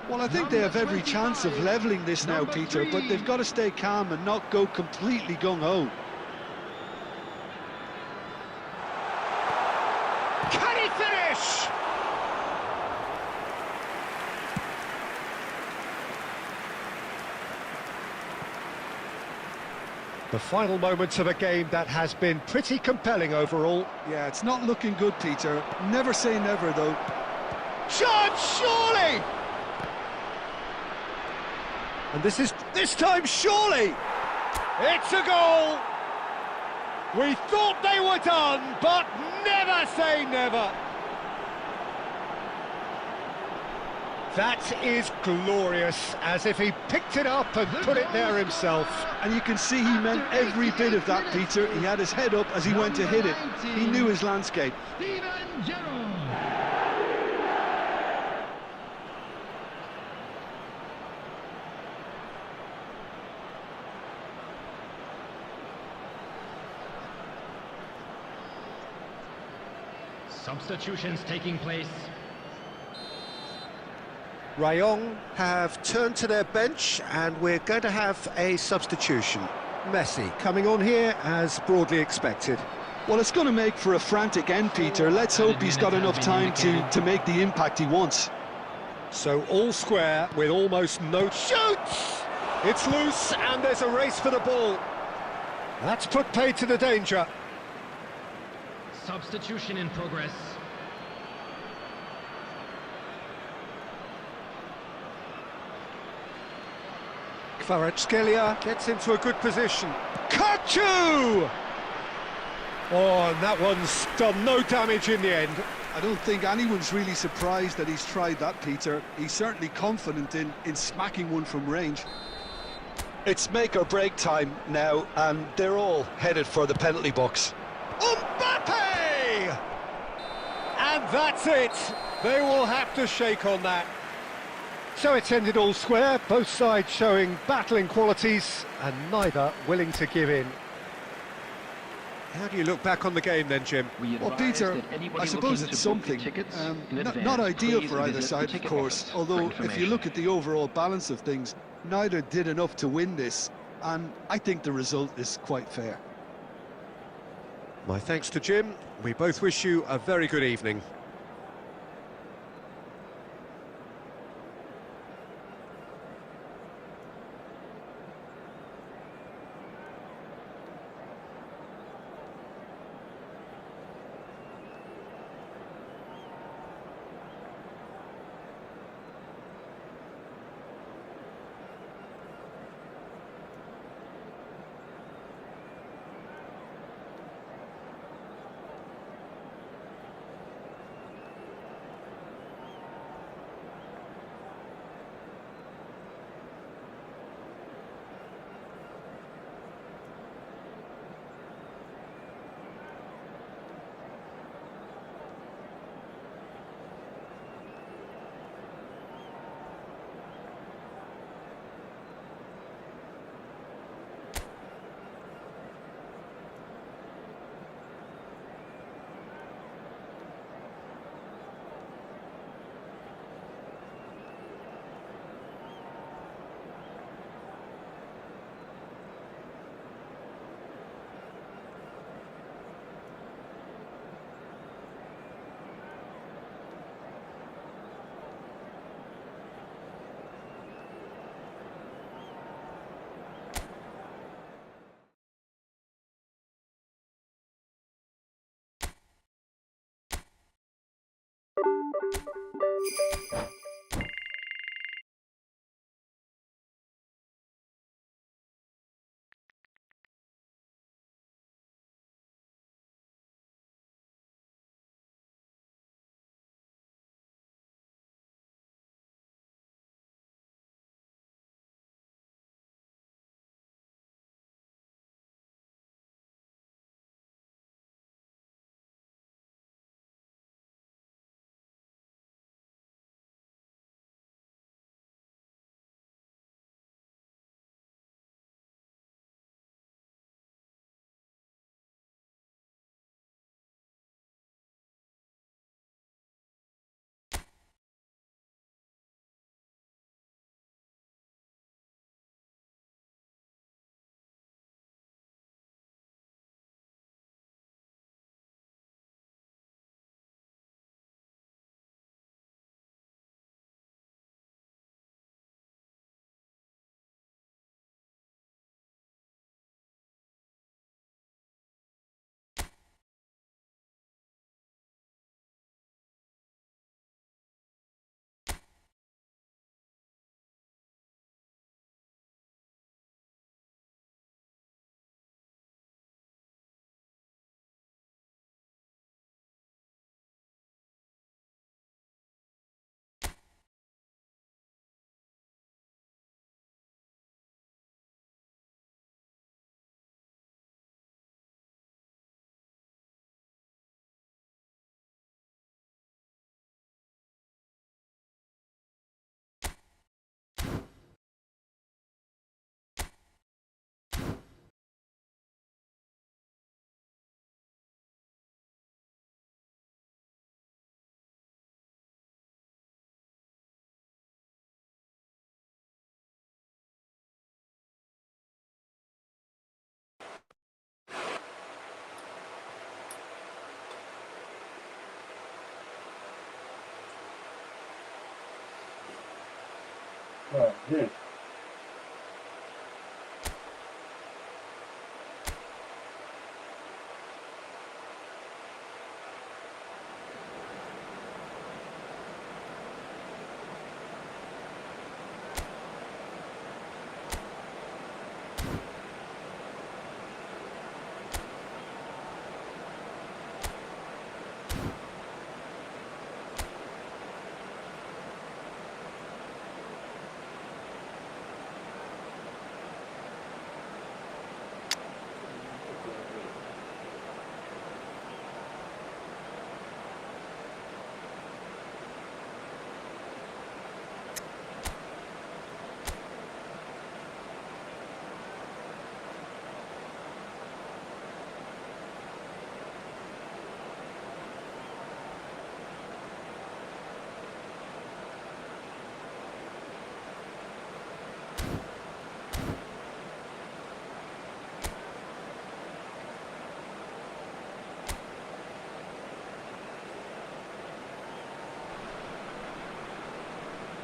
Well, I think they have every chance of levelling this now, Peter, but they've got to stay calm and not go completely gung-ho. Can he finish? The final moments of a game that has been pretty compelling overall. Yeah, it's not looking good, Peter. Never say never, though. Chance, surely! And this time, surely! It's a goal! We thought they were done, but never say never! That is glorious, as if he picked it up and put it there himself. And you can see he meant every bit of that, Peter. He had his head up as he went to hit it. He knew his landscape. Substitutions taking place. Rayong have turned to their bench, and we're going to have a substitution. Messi coming on here as broadly expected. Well, it's going to make for a frantic end, Peter. Let's hope he's got enough time to make the impact he wants. So all square with almost no... Shoots! It's loose, and there's a race for the ball. That's put paid to the danger. Substitution in progress. Kvaratskhelia gets into a good position. Kachu! Oh, and that one's done no damage in the end. I don't think anyone's really surprised that he's tried that, Peter. He's certainly confident in smacking one from range. It's make or break time now, and they're all headed for the penalty box. Mbappe! And that's it. They will have to shake on that. So it's ended all square, both sides showing battling qualities and neither willing to give in. How do you look back on the game then, Jim? Well, Peter, I suppose it's something. Not ideal for either side, of course, although if you look at the overall balance of things, neither did enough to win this, and I think the result is quite fair. My thanks to Jim. We both wish you a very good evening. Oh, yeah.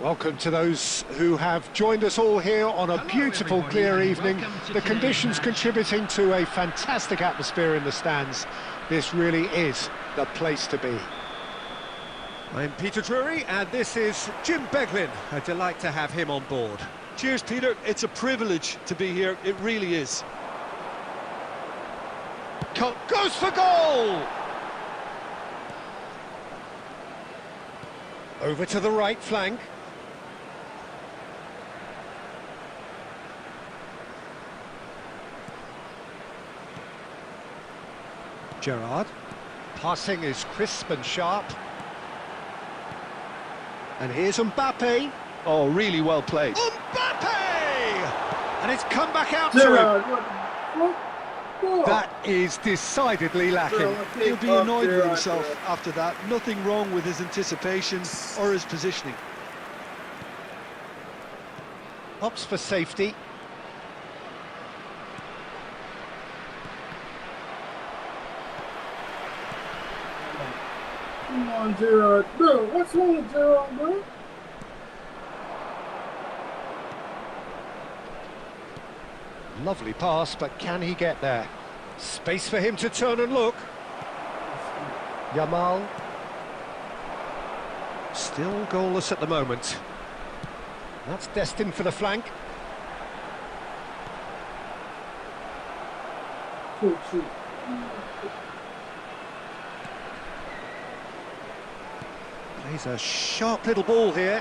Welcome to those who have joined us all here on a beautiful, everybody, clear and evening. welcome to The today's conditions match. contributing to a fantastic atmosphere in the stands. This really is the place to be. I'm Peter Drury, and this is Jim Beglin. A delight to have him on board. Cheers, Peter. It's a privilege to be here. It really is. Goes for goal! Over to the right flank. Gerrard. Passing is crisp and sharp. And here's Mbappe. Oh, really well played. Mbappe! And it's come back out to Gerrard, him. what? That is decidedly lacking. He'll be annoyed with himself after that. Nothing wrong with his anticipation or his positioning. Opts for safety. Come on, Gerrard. Bro, what's wrong with Gerrard, bro? Lovely pass, but can he get there? Space for him to turn and look. Yamal. Still goalless at the moment. That's destined for the flank. Shoot. Plays a sharp little ball here.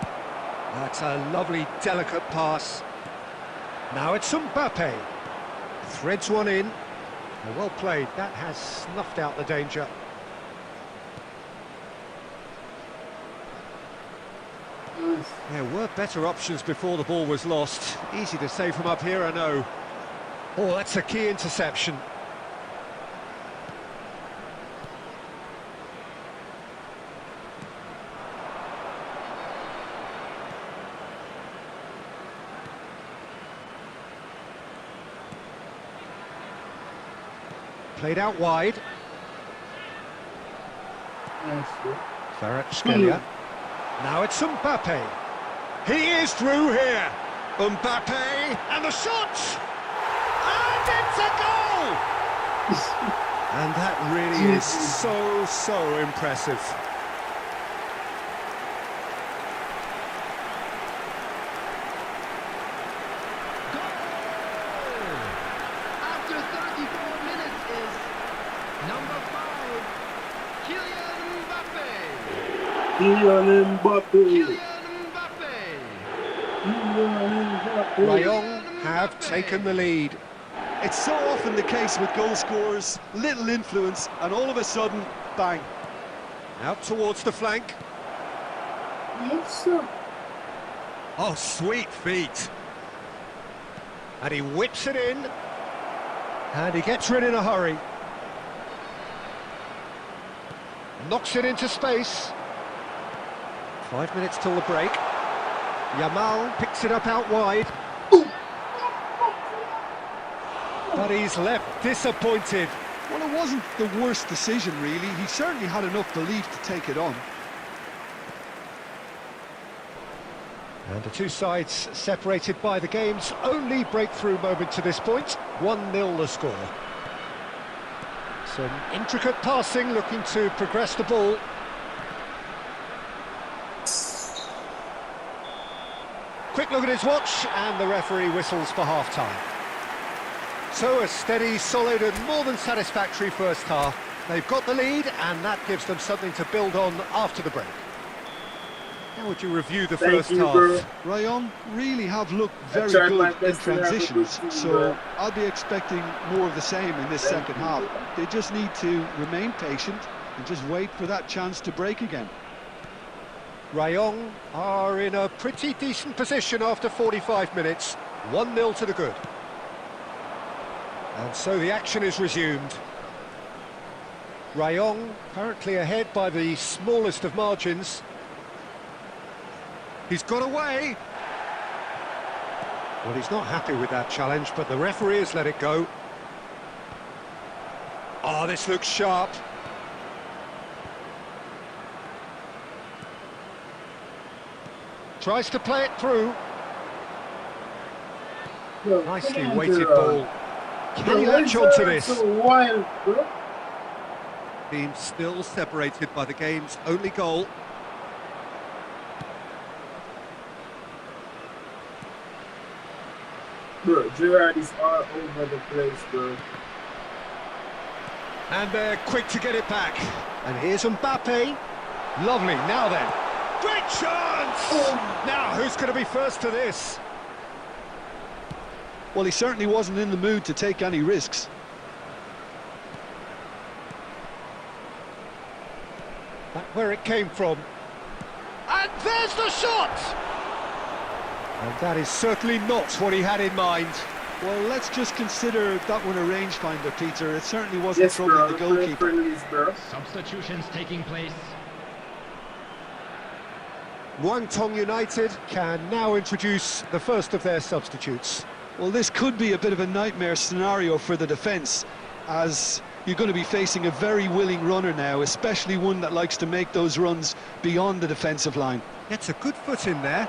That's a lovely, delicate pass. Now it's Mbappe. Threads one in. Well played. That has snuffed out the danger. Nice. There were better options before the ball was lost. Easy to say from up here, I know. Oh, that's a key interception. Played out wide. Nice, bro. Kvaratskhelia. Now it's Mbappe. He is through here. Mbappe, and the shot! And it's a goal! And that really is so impressive. After 34 minutes is number 5, Kylian Mbappe. Kylian Mbappe. Kylian Mbappe. Kylian Mbappe. Lyon have taken the lead. It's so often the case with goal scorers, little influence, and all of a sudden, bang. Out towards the flank. Yes, sir. Oh, sweet feet. And he whips it in. And he gets rid in a hurry. Knocks it into space. 5 minutes till the break. Yamal picks it up out wide. But he's left disappointed. Well, it wasn't the worst decision, really. He certainly had enough belief to take it on. And the two sides separated by the game's only breakthrough moment to this point. 1-0 the score. Some intricate passing, looking to progress the ball. Quick look at his watch, and the referee whistles for half-time. So a steady, solid and more than satisfactory first half. They've got the lead, and that gives them something to build on after the break. How would you review the Thank first you, half? bro. Ryan really have looked I very tried my good in best to have a good transitions, team, so bro. I'll be expecting more of the same in this Thank second you, half. bro. They just need to remain patient and just wait for that chance to break again. Rayong are in a pretty decent position after 45 minutes. 1-0 to the good. And so the action is resumed. Rayong currently ahead by the smallest of margins. He's got away. Well, he's not happy with that challenge, but the referee has let it go. Oh, this looks sharp. Tries to play it through. Bro, Nicely come on, weighted Gerard. ball. Can Bro, he why latch is onto Gerard this? so wild, bro? Team still separated by the game's only goal. Bro, Gerard is all over the place, bro. And they're quick to get it back. And here's Mbappe. Lovely, now then. Great chance! Now, who's going to be first to this? Well, he certainly wasn't in the mood to take any risks. Back where it came from. And there's the shot! And that is certainly not what he had in mind. Well, let's just consider that one a rangefinder, Peter. It certainly wasn't Yes, troubling bro. the goalkeeper. Friendlies, bro. Substitutions taking place. Guangdong United can now introduce the first of their substitutes. Well, this could be a bit of a nightmare scenario for the defence, as you're going to be facing a very willing runner now, especially one that likes to make those runs beyond the defensive line. Gets a good foot in there.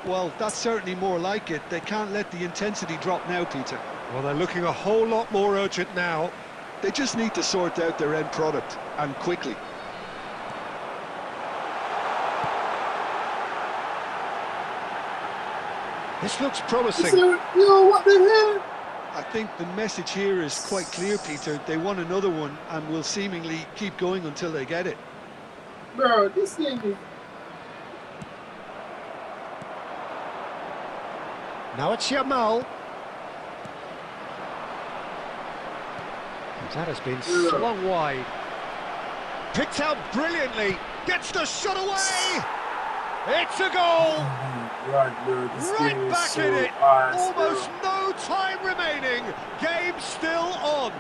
Well, that's certainly more like it. They can't let the intensity drop now, Peter. Well, they're looking a whole lot more urgent now. They just need to sort out their end product, and quickly. This looks promising. Yo, what the hell? I think the message here is quite clear, Peter. They want another one and will seemingly keep going until they get it. Bro, this thing is... Now it's Yamal. That has been slung wide. Picked out brilliantly. Gets the shot away. It's a goal. Right, bro, this Right game is back so in it. ass, Almost bro. no time remaining. Game still on.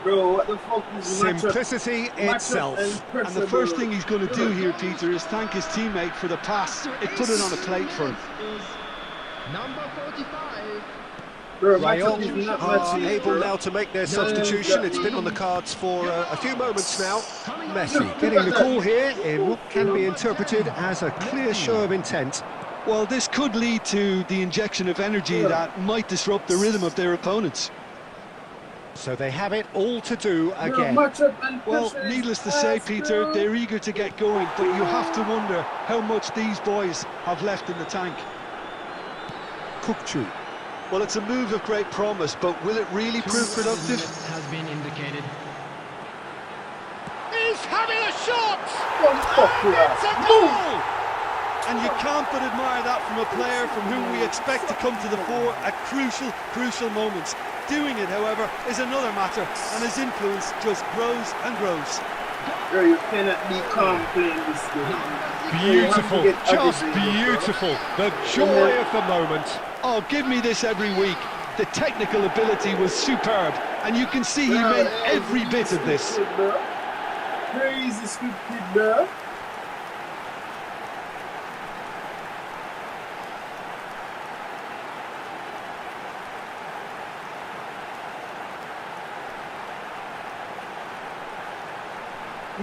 Bro, what the fuck is Simplicity itself. And the first thing he's going to do here, Peter, is thank his teammate for the pass. It put it on a plate for him. Number 45. Bro, Rayon is not are matching, able bro. now to make their substitution. It's been on the cards for a few moments now. Messi Getting the call here in what can be interpreted as a clear show of intent. Well, this could lead to the injection of energy that might disrupt the rhythm of their opponents. So they have it all to do Bro, again. matchup and Well, pressure is needless to say, ass, Peter, bro. they're eager to get going, but you have to wonder how much these boys have left in the tank. Kukchu. Well, it's a move of great promise, but will it really prove productive? Has been indicated. He's having a shot. Fuck you, It's a ass. goal. And you can't but admire that from a player from whom we expect to come to the fore at crucial moments. Doing it, however, is another matter, and his influence just grows and grows. Bro, you cannot be calm playing this game. Beautiful, You have to get just aggravated, bro. beautiful. The joy of the moment. Oh, give me this every week. The technical ability was superb, and you can see he meant every bit of this. Crazy scripted, bro.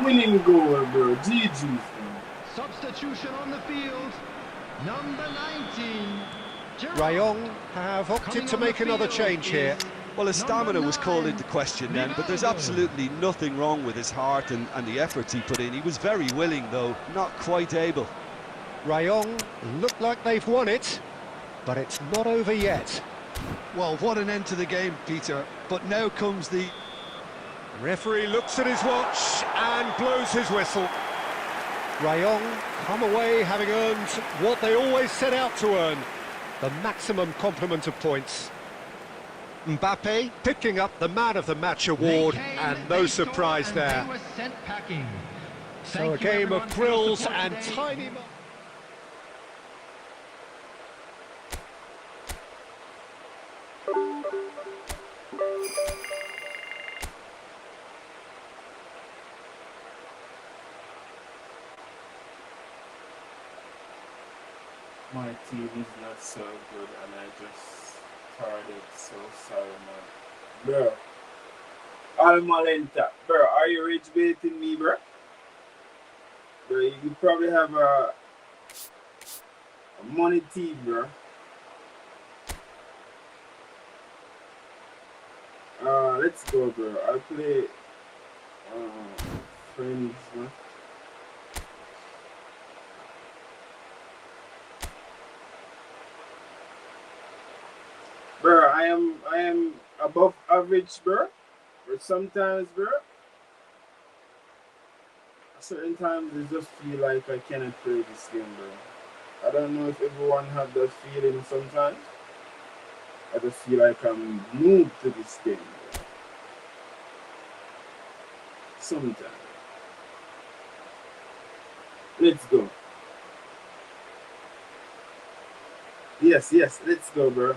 Winning goal, bro. GG, bro. Substitution on the field. Number 19. Rayon have opted to make another change here. Well, his stamina was called into question then, but there's absolutely nothing wrong with his heart and the efforts he put in. He was very willing, though, not quite able. Rayon look like they've won it, but it's not over yet. Well, what an end to the game, Peter. But now comes the... Referee looks at his watch and blows his whistle. Rayon come away having earned what they always set out to earn, the maximum complement of points. Mbappe picking up the Man of the Match award, and no surprise there. So a game of thrills and tiny... My team is not so good, and I just started so sorry, man. Bro, Almalenta, bro, are you rage baiting me, bro? Bro, you probably have a Money tea, bro. Let's go, bro. I'll play friends, man. Bro, I am above average, bro. But sometimes, bro, certain times I just feel like I cannot play this game, bro. I don't know if everyone have that feeling sometimes. I just feel like I'm noob to this game, bro. Sometimes. Let's go. Yes, let's go, bro.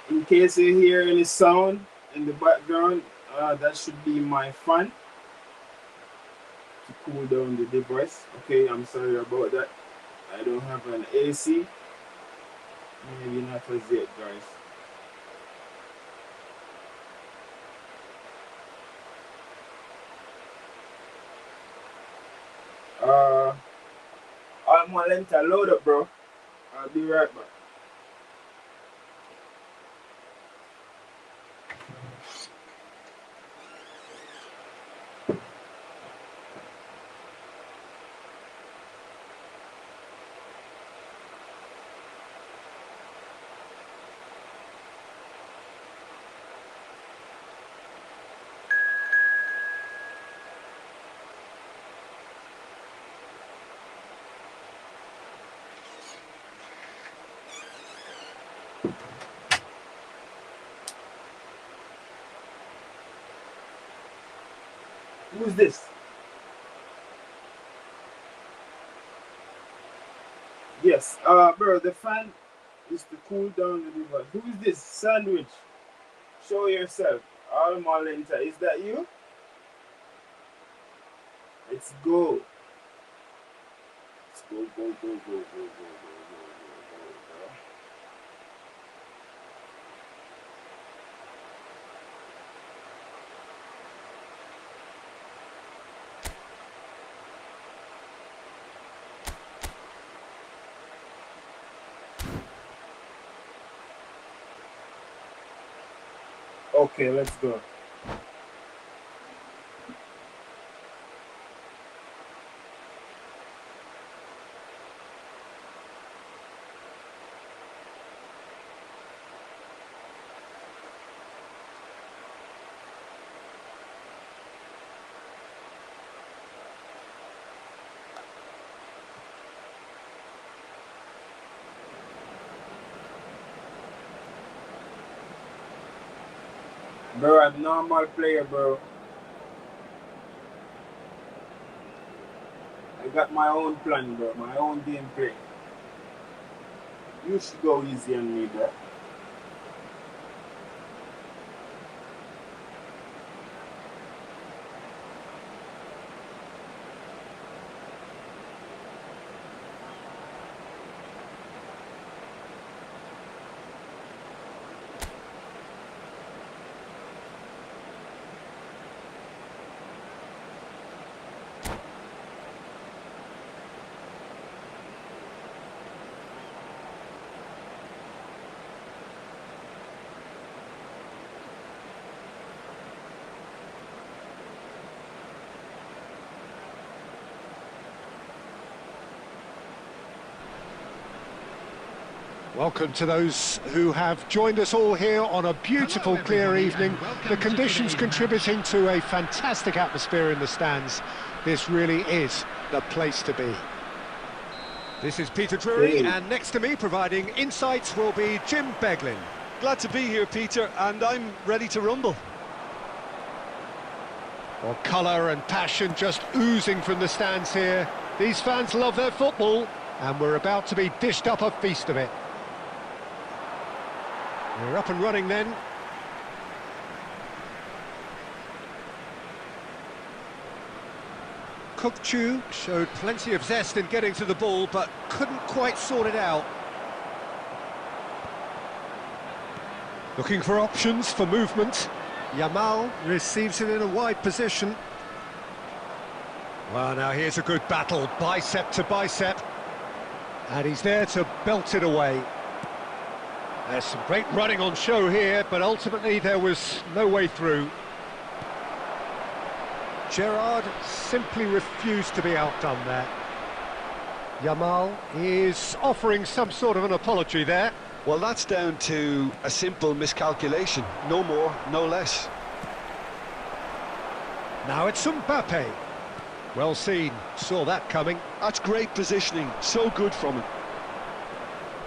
In case you hear any sound in the background, that should be my fan to cool down the device. Okay, I'm sorry about that. I don't have an AC. Maybe not as yet, guys. I'm gonna let it load up, bro. I'll be right back. Who's this? Yes, bro, the fan is to cool down the device. Who is this? Sandwich. Show yourself. Almalenta, is that you? Let's go. Let's go, go, go, go, go, go, go, go, go, go. Okay, let's go. Bro, I'm normal player, bro. I got my own plan, bro. My own gameplay. You should go easy on me, bro. Welcome to those who have joined us all here on a beautiful, clear evening. The conditions contributing to a fantastic atmosphere in the stands. This really is the place to be. This is Peter Drury, and next to me providing insights will be Jim Beglin. Glad to be here, Peter, and I'm ready to rumble. Well, colour and passion just oozing from the stands here. These fans love their football, and we're about to be dished up a feast of it. We're up and running then. Kukchu showed plenty of zest in getting to the ball, but couldn't quite sort it out. Looking for options for movement. Yamal receives it in a wide position. Well, now here's a good battle, bicep to bicep. And he's there to belt it away. There's some great running on show here, but ultimately there was no way through. Gerrard simply refused to be outdone there. Yamal is offering some sort of an apology there. Well, that's down to a simple miscalculation. No more, no less. Now it's Mbappe. Well seen, saw that coming. That's great positioning, so good from him.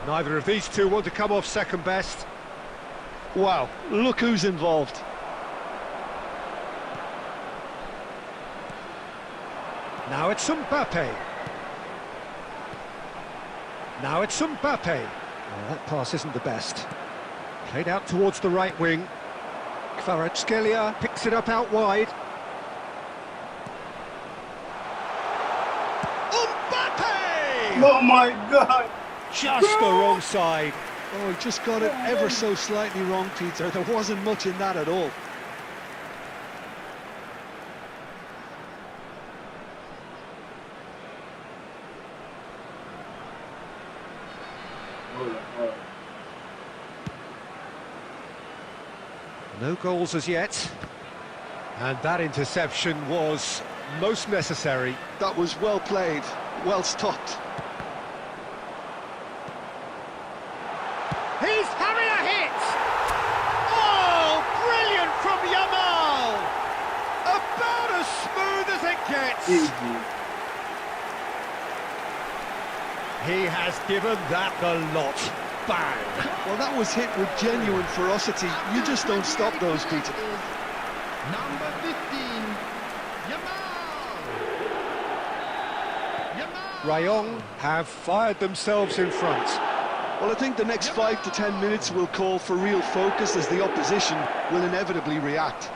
Neither of these two want to come off second best. Wow, look who's involved. Now it's Mbappe. Now it's Mbappe. Well, that pass isn't the best. Played out towards the right wing. Kvaratskhelia picks it up out wide. Mbappe! Oh my God! Just the wrong side. Oh, he just got it ever so slightly wrong, Peter. There wasn't much in that at all. No goals as yet. And that interception was most necessary. That was well played, well stopped. He's having a hit! Oh, brilliant from Yamal! About as smooth as it gets. He has given that the lot. Bang! Well, that was hit with genuine ferocity. You just don't stop those, Peter. Number 15, Yamal. Rayong have fired themselves in front. Well, I think the next 5 to 10 minutes will call for real focus as the opposition will inevitably react.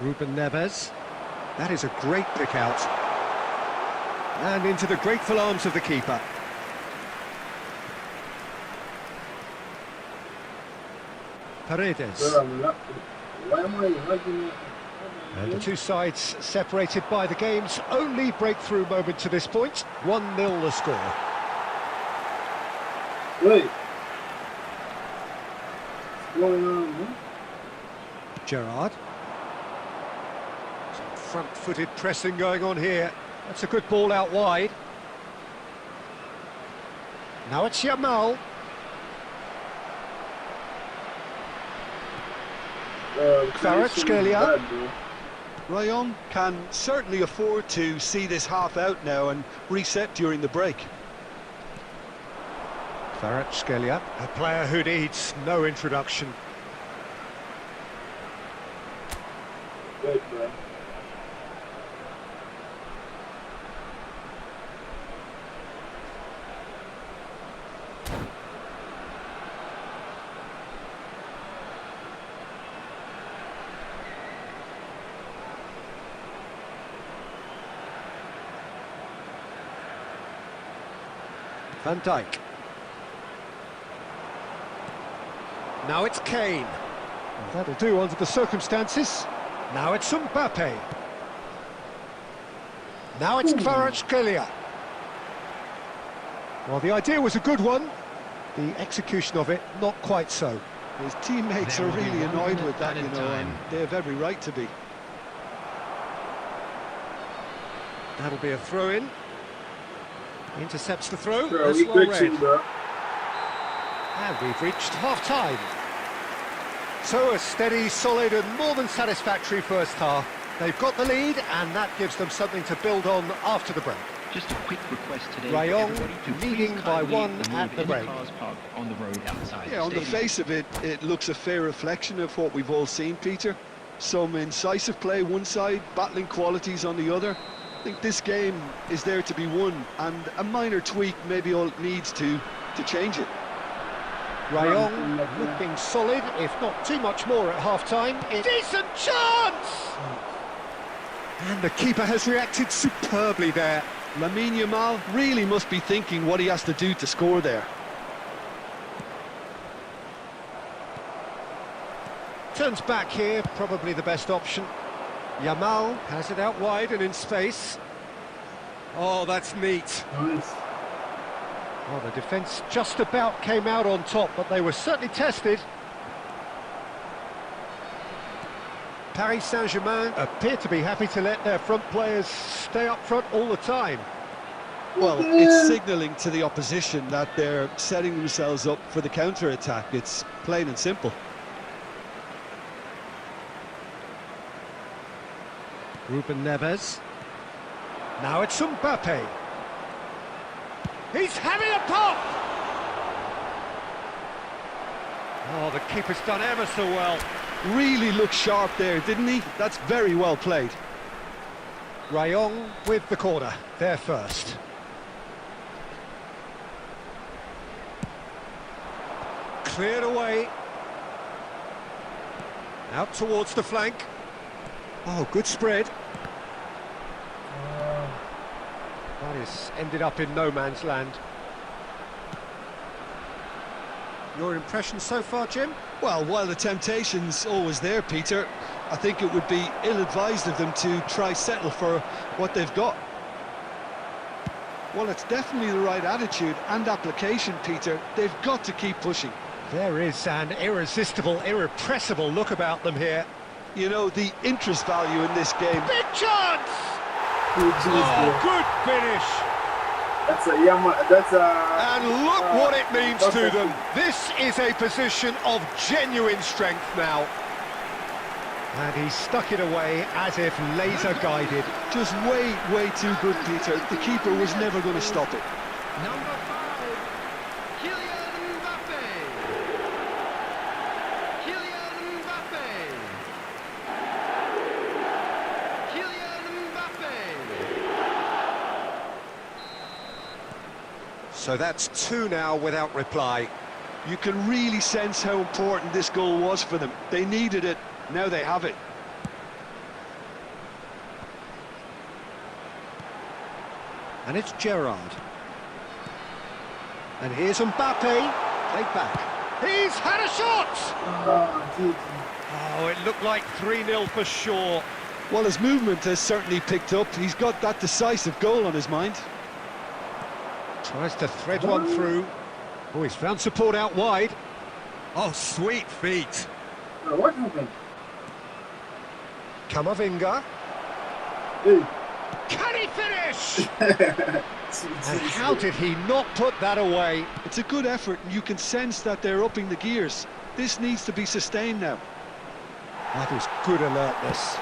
Ruben Neves. That is a great pick out. And into the grateful arms of the keeper. Paredes. And the two sides separated by the game's only breakthrough moment to this point. 1-0 the score. Wait. What's going on, man? Gerrard. Some front-footed pressing going on here. That's a good ball out wide. Now it's Yamal. Kvaratskhelia. Rayong can certainly afford to see this half out now and reset during the break. Kvaratskhelia, a player who needs no introduction. Good, bro. Van Dijk. Now it's Kane. Well, that'll do under the circumstances. Now it's Mbappe. Now it's Kvaratskhelia. Well, the idea was a good one. The execution of it, not quite so. His teammates are really annoyed with that, you know, and they have every right to be. That'll be a throw-in. Intercepts the throw. Bro, That's we well read. glitching, bro. And we've reached half-time. So a steady, solid and more than satisfactory first half. They've got the lead and that gives them something to build on after the break. Just a quick request today Rayong for everybody to leading please by kindly one move at the any break. cars parked on the road outside Yeah, the on the stadium. face of it, it looks a fair reflection of what we've all seen, Peter. Some incisive play one side, battling qualities on the other. I think this game is there to be won, and a minor tweak maybe all it needs to change it. Rayong looking solid, if not too much more at half-time. Decent chance! And the keeper has reacted superbly there. Lamine Yamal really must be thinking what he has to do to score there. Turns back here, probably the best option. Yamal has it out wide and in space. Oh, that's neat. Nice. Well, the defence just about came out on top, but they were certainly tested. Paris Saint-Germain appear to be happy to let their front players stay up front all the time. Well, it's signalling to the opposition that they're setting themselves up for the counter-attack. It's plain and simple. Ruben Neves. Now it's Mbappe. He's having a pop! Oh, the keeper's done ever so well. Really looked sharp there, didn't he? That's very well played. Rayon with the corner, there first. Cleared away. Out towards the flank. Oh, good spread. That is ended up in no man's land. Your impression so far, Jim? Well, while the temptation's always there, Peter, I think it would be ill-advised of them to try settle for what they've got. Well, it's definitely the right attitude and application, Peter. They've got to keep pushing. There is an irresistible, irrepressible look about them here. You know, the interest value in this game. Big chance! Oh, Good finish! that's a And look what it means to perfect. them. This is a position of genuine strength now. And he stuck it away as if laser guided. Just way too good, Peter. The keeper was never going to stop it. Number 5, Kylian Mbappe. Kylian Mbappe. Kylian Mbappe. So that's 2 now without reply. You can really sense how important this goal was for them. They needed it. Now they have it. And it's Gerrard. And here's Mbappe. Played back. He's had a shot! Oh, it looked like 3-0 for sure. Well, his movement has certainly picked up. He's got that decisive goal on his mind. Tries to thread one through. Oh, he's found support out wide. Oh, sweet feet. What happened? Kamavinga. Hey. Can he finish? And how did he not put that away? It's a good effort, and you can sense that they're upping the gears. This needs to be sustained now. That is good alertness.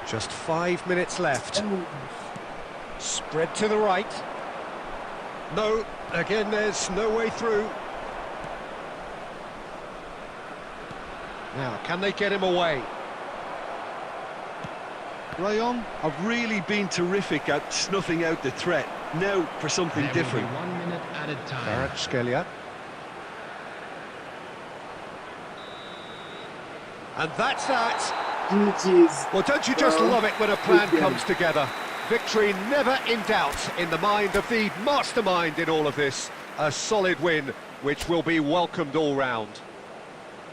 Just 5 minutes left. Spread to the right. No, again, there's no way through. Now, can they get him away? Rayon have really been terrific at snuffing out the threat. Now for something There will be different. 1 minute added time. Kvaratskhelia. And that's that. GG's. Well, don't you just love it when a plan comes together? Victory never in doubt in the mind of the mastermind in all of this. A solid win, which will be welcomed all round.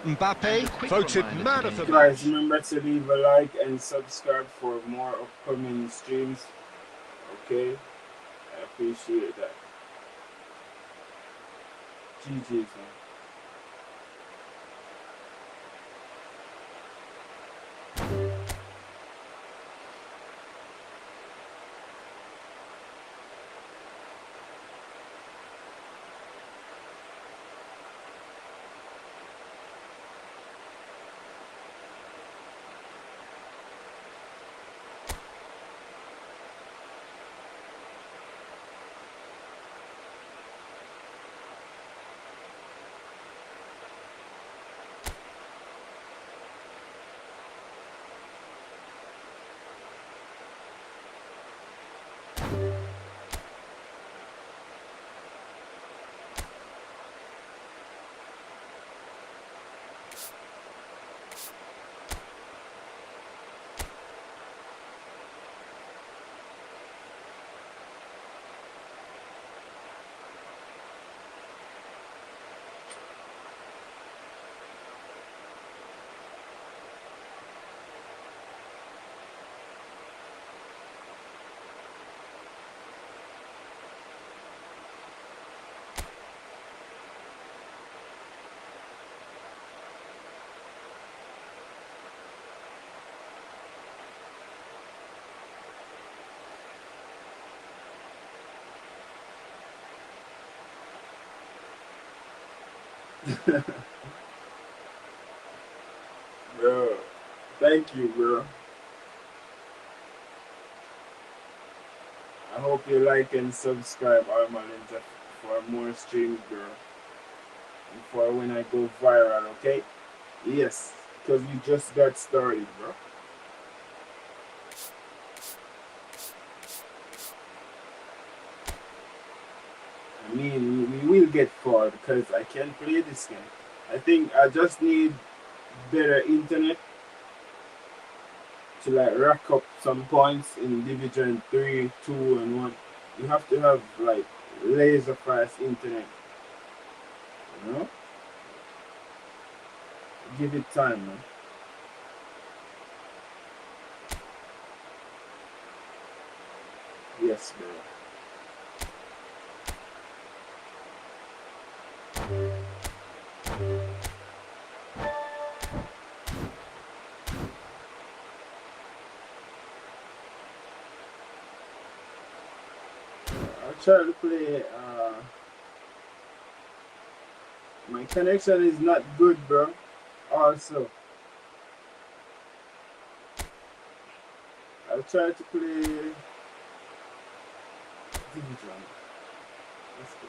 Mbappe voted man of the match. Guys, remember to leave a like and subscribe for more upcoming streams. Okay? I appreciate that. GG's, man. Bro, thank you, bro. I hope you like and subscribe, Armalinta, for more streams, bro. And for when I go viral, okay? Yes, because we just got started, bro. I mean, we will get far because I can play this game. I think I just need better internet to like rack up some points in Division 3, 2, and 1. You have to have like laser fast internet. You know? Give it time, man. Yes, bro. I'll try to play. My connection is not good, bro. Also, I'll try to play Division. Let's go.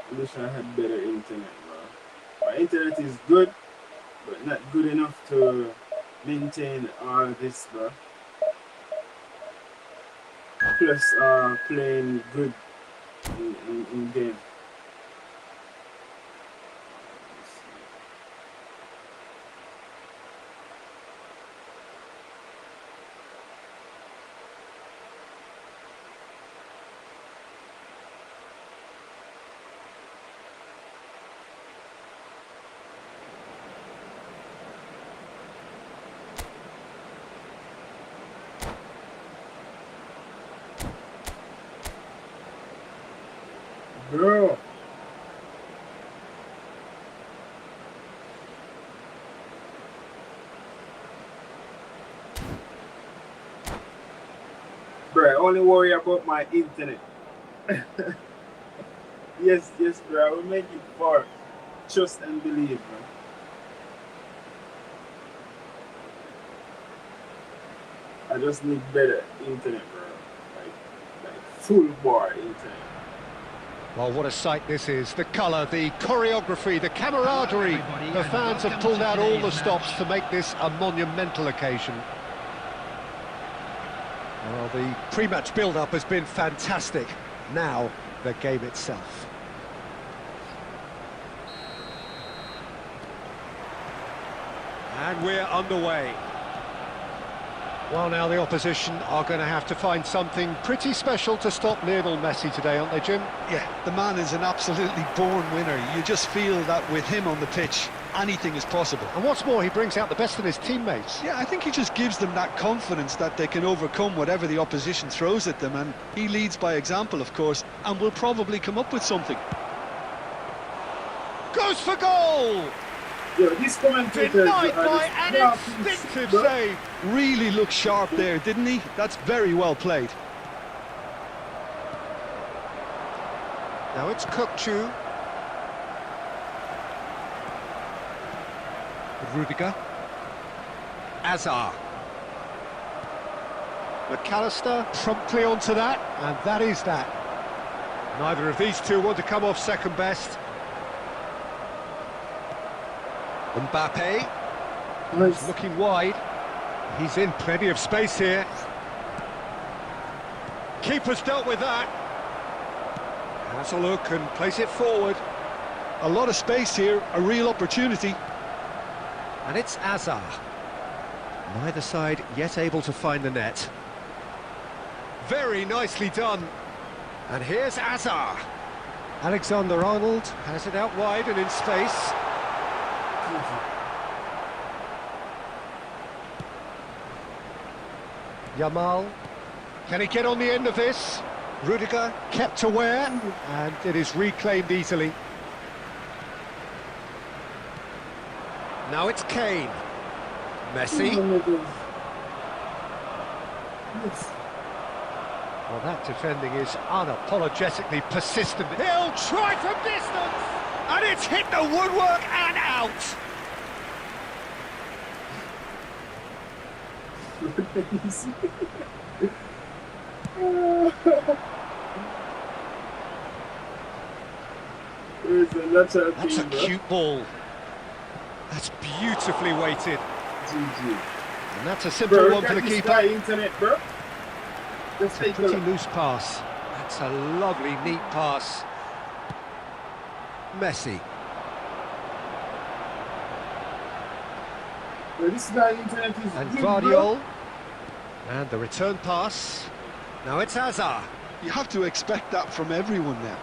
I wish I had better internet, bro. My internet is good, but not good enough to maintain all this, bro. Plus, playing good in game. Bro. Bro, I only worry about my internet. Yes, bro. I will make it far. Trust and believe, bro. I just need better internet, bro. Like full bar internet. Well, what a sight this is. The colour, the choreography, the camaraderie. The fans have pulled out all the stops to make this a monumental occasion. Well, the pre-match build-up has been fantastic. Now, the game itself. And we're underway. Well, now the opposition are going to have to find something pretty special to stop Lionel Messi today, aren't they, Jim? Yeah, the man is an absolutely born winner. You just feel that with him on the pitch, anything is possible. And what's more, he brings out the best in his teammates. Yeah, I think he just gives them that confidence that they can overcome whatever the opposition throws at them, and he leads by example, of course, and will probably come up with something. Goes for goal! Yo, this commentator Denied by an instinctive save. Really looked sharp there, didn't he? That's very well played. Now it's Kukçu. Rudiger. Azar. McAllister promptly onto that, and that is that. Neither of these two want to come off second best. Mbappe. Nice. Looking wide. He's in plenty of space here. Keeper's dealt with that. Has a look and plays it forward. A lot of space here, a real opportunity. And it's Azar. Neither side yet able to find the net. Very nicely done. And here's Azar. Alexander-Arnold has it out wide and in space. Yamal. Can he get on the end of this? Rudiger kept aware, and it is reclaimed easily. Now it's Kane. Messi. Yes. Well, that defending is unapologetically persistent. He'll try from distance, and it's hit the woodwork and out. That's a cute ball. That's beautifully weighted. GG. And that's a simple one for the keeper. Internet, bro. It's a pretty loose pass. That's a lovely, neat pass. Messi. Bro, this guy internet is And good, Guardiola. And the return pass. Now it's Hazard. You have to expect that from everyone now.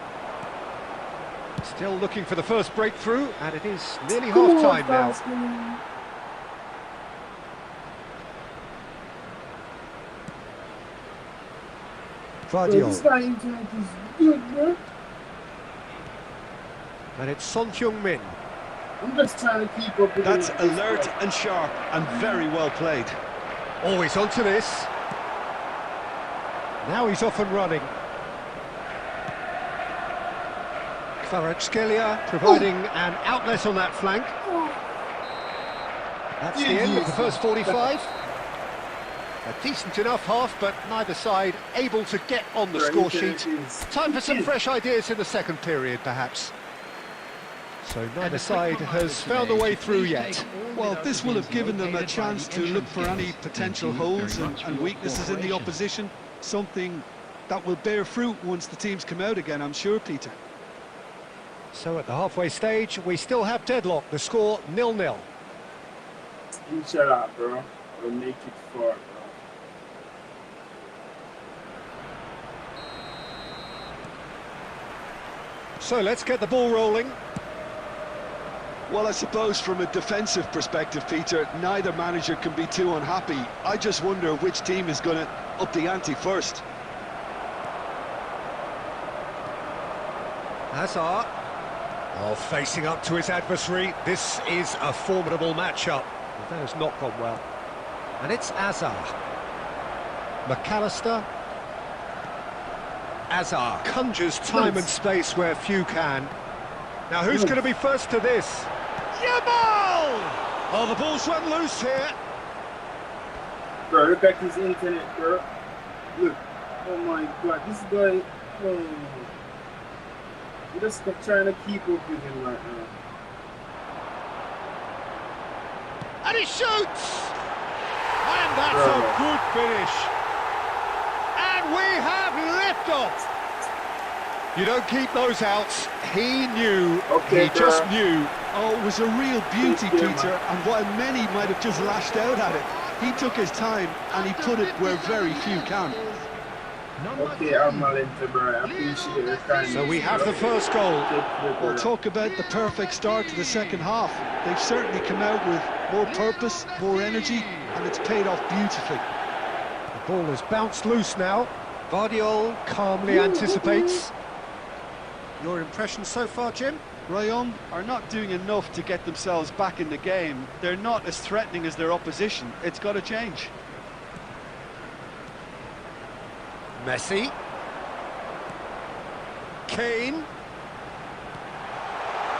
Still looking for the first breakthrough, and it is nearly half-time now. Bro, this guy internet is good, bro. And it's Son Heung-min. I'm just trying to keep up with That's him. alert and sharp and very well played. Always onto this. Now he's off and running. Kvaratskhelia providing an outlet on that flank. That's the end of the first 45. A decent enough half, but neither side able to get on the score sheet. Time for some fresh ideas in the second period, perhaps. So neither side has found a way through yet. Well, this will have given them a chance to look for any potential holes and weaknesses in the opposition. Something that will bear fruit once the teams come out again, I'm sure, Peter. So at the halfway stage, we still have deadlock. The score 0-0. Inshallah, bro. We'll make it far, bro. So let's get the ball rolling. Well, I suppose from a defensive perspective, Peter, neither manager can be too unhappy. I just wonder which team is going to up the ante first. Hazard. Oh, facing up to his adversary. This is a formidable matchup. But that has not gone well. And it's Hazard. McAllister. Hazard conjures time and space where few can. Now who's going to be first to this? Yamal! Oh, the ball's run loose here. Bro, look at his internet, bro. Look. Oh my god, this guy. Oh. You just trying to keep up with him right now. And he shoots! And that's a good finish. And we have liftoff. You don't keep those outs. He knew. Okay, he just knew. Oh, it was a real beauty, Peter, and while many might have just lashed out at it, he took his time and he put it where very few can. Okay, I'm Malente, bro. I appreciate your kindness. So we have the first goal. We'll talk about the perfect start to the second half. They've certainly come out with more purpose, more energy, and it's paid off beautifully. The ball has bounced loose now. Guardiola calmly anticipates. Your impression so far, Jim? Rayong are not doing enough to get themselves back in the game. They're not as threatening as their opposition. It's got to change. Messi. Kane.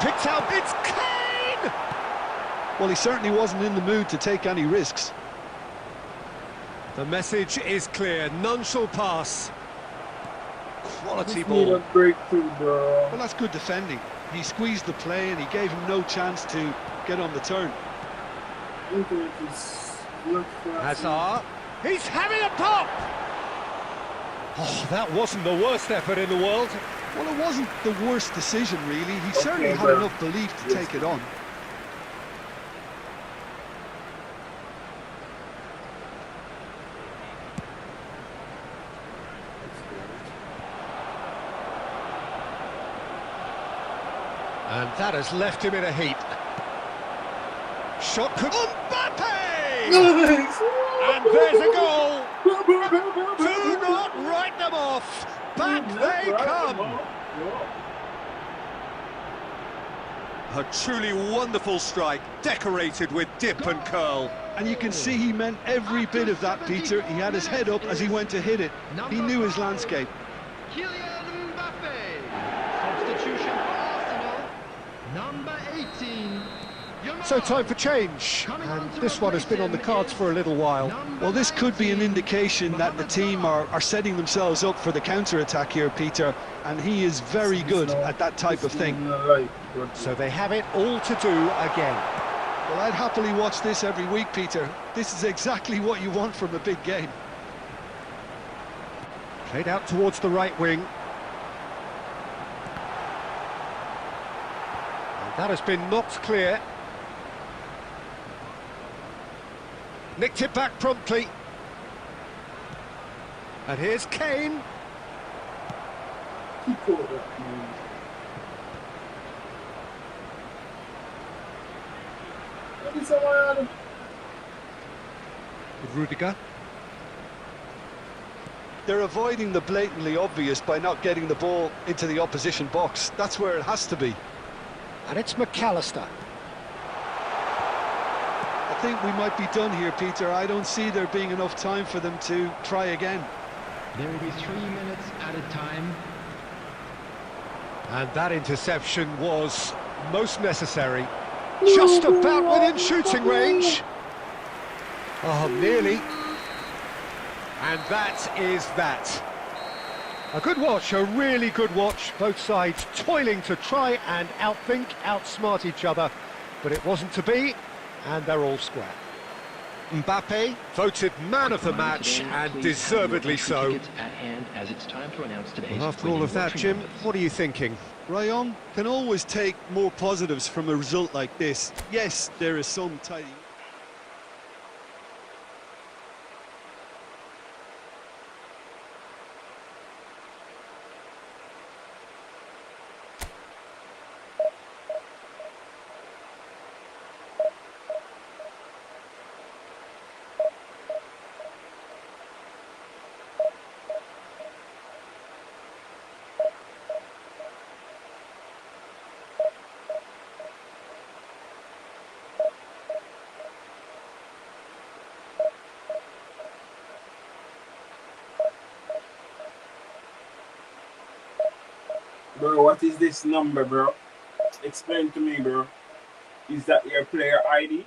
Picked out, it's Kane! Well, he certainly wasn't in the mood to take any risks. The message is clear, none shall pass. Quality Just need ball. a breakthrough, bro. Well, that's good defending. He squeezed the play and he gave him no chance to get on the turn. Internet is not fast. Hazard. He's having a pop! Oh, that wasn't the worst effort in the world. Well, it wasn't the worst decision, really. He certainly had bro. enough belief to take it on. And that has left him in a heap. Shot could... Mbappe! And there's a goal! Do not write them off! Back they come! A truly wonderful strike, decorated with dip and curl. And you can see he meant every bit of that, Peter. He had his head up as he went to hit it. He knew his landscape. Kylian Mbappe. Substitution for Arsenal. Number 18. So time for change, and this one has been on the cards for a little while. Well, this could be an indication that the team are setting themselves up for the counter-attack here, Peter, and he is very good at that type of thing. So they have it all to do again. Well, I'd happily watch this every week, Peter. This is exactly what you want from a big game. Played out towards the right wing. And that has been knocked clear. Nicked it back promptly. And here's Kane. He caught that, man. What is that? Rudiger. They're avoiding the blatantly obvious by not getting the ball into the opposition box. That's where it has to be. And it's McAllister. I think we might be done here, Peter. I don't see there being enough time for them to try again. There will be 3 minutes added time. And that interception was most necessary. Just about within shooting range. Oh, nearly. And that is that. A good watch, a really good watch. Both sides toiling to try and outthink, outsmart each other. But it wasn't to be, and they're all square. Mbappe voted man of the match, and deservedly so. Well, after all of that, Jim, what are you thinking? Ryan can always take more positives from a result like this. Yes, there is some tidy. Bro, what is this number, bro? Explain to me, bro. Is that your player ID?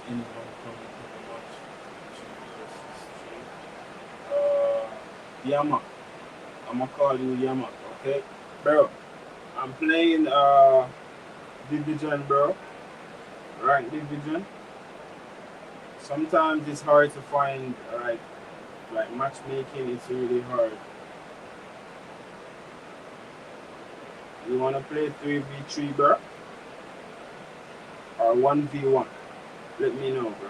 anyone coming to the watch. Yamak. I'm gonna call you Yamak, okay? Bro, I'm playing division, bro. Rank division. Sometimes it's hard to find like matchmaking, it's really hard. You wanna play 3v3, bro? Or 1v1? Let me know, bro.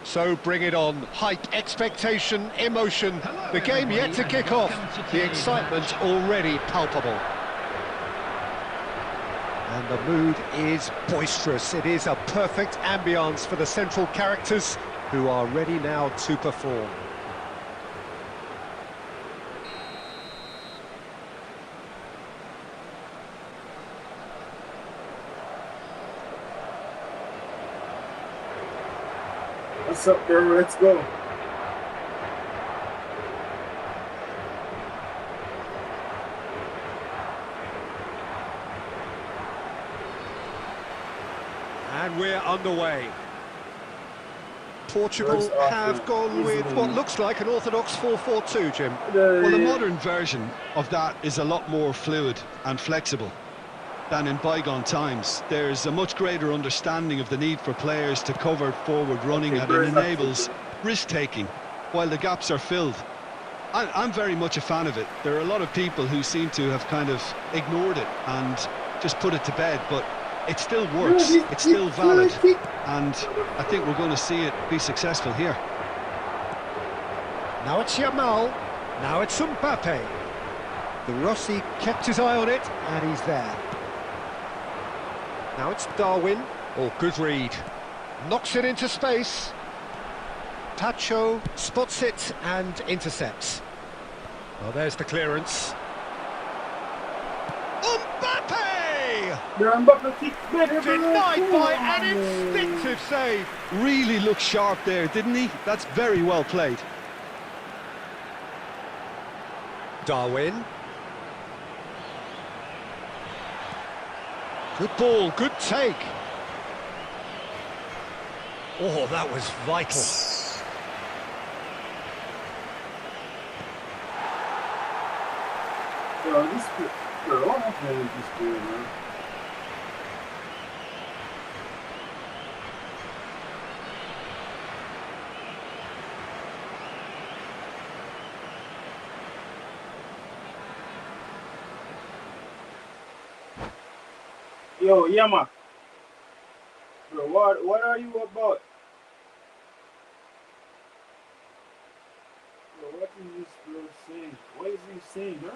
So bring it on. Hype, expectation, emotion. The game yet to kick off. The excitement already palpable. And the mood is boisterous. It is a perfect ambience for the central characters who are ready now to perform. What's up, bro? Let's go. And we're underway. Portugal have gone with what looks like an orthodox 4-4-2, Jim. Well, the modern version of that is a lot more fluid and flexible than in bygone times. There's a much greater understanding of the need for players to cover forward running, and it enables risk-taking while the gaps are filled. I'm very much a fan of it. There are a lot of people who seem to have kind of ignored it and just put it to bed, but it still works, it's still valid, and I think we're going to see it be successful here. Now it's Yamal, now it's Mbappe. The Rossi kept his eye on it, and he's there. Now it's Darwin. Oh, good read. Knocks it into space. Pacho spots it and intercepts. Well, there's the clearance. Mbappe! Denied by an instinctive save. Really looked sharp there, didn't he? That's very well played. Darwin. Good ball, good take. Oh, that was vital. What happened with this game, man? Yo, Yama. Bro, what are you about? Bro, what is this bro saying? What is he saying, bro?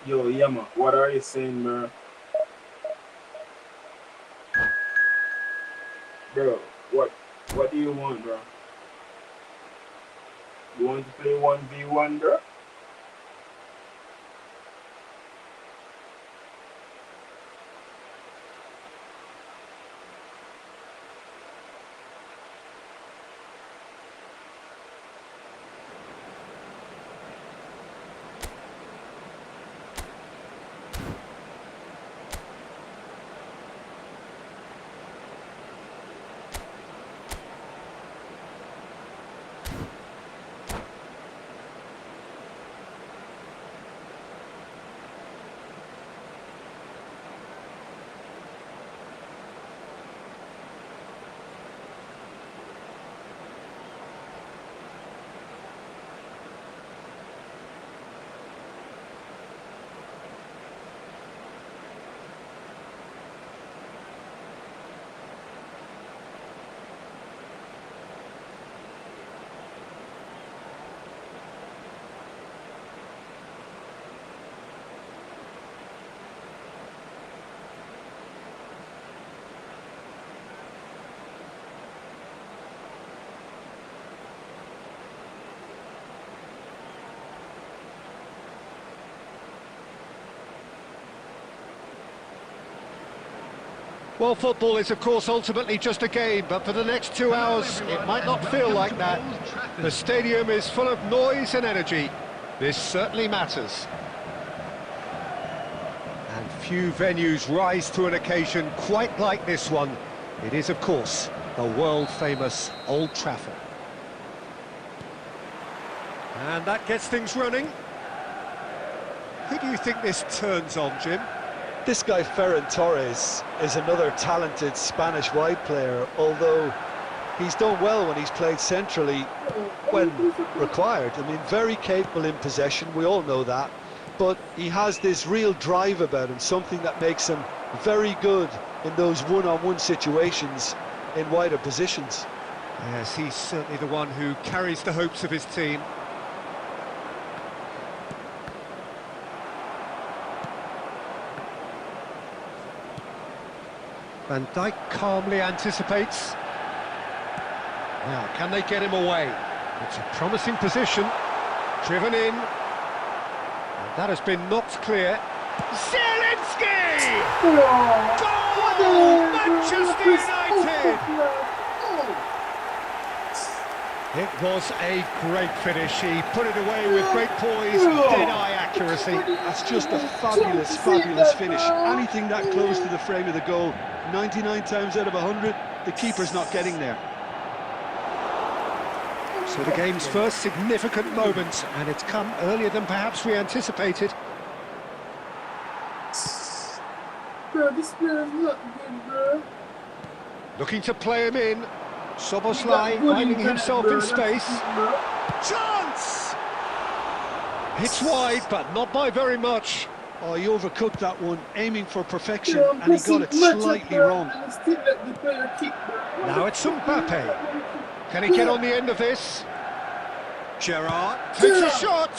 Yo, Yama, what are you saying, bro? Bro, what do you want, bro? You want to play 1v1, bro? Well, football is, of course, ultimately just a game, but for the next 2 hours, it might not feel like that. The stadium is full of noise and energy. This certainly matters. And few venues rise to an occasion quite like this one. It is, of course, the world-famous Old Trafford. And that gets things running. Who do you think this turns on, Jim? This guy Ferran Torres is another talented Spanish wide player, although he's done well when he's played centrally when required. I mean, very capable in possession, we all know that, but he has this real drive about him, something that makes him very good in those one-on-one situations in wider positions. Yes, he's certainly the one who carries the hopes of his team. Van Dijk calmly anticipates. Now, can they get him away? It's a promising position. Driven in. And that has been knocked clear. Zielinski! Goal! Manchester United! It was a great finish. He put it away with great poise, dead-eye accuracy. That's just a fabulous, fabulous finish. Anything that close to the frame of the goal, 99 times out of 100, the keeper's not getting there. So the game's first significant moment, and it's come earlier than perhaps we anticipated. Bro, this player is not good, bro. Looking to play him in. Soboslai finding himself in space. Chance! It's wide, but not by very much. Oh, he overcooked that one, aiming for perfection, and he got it slightly wrong. Now it's Mbappe. Can he get on the end of this? Gerrard takes a shot.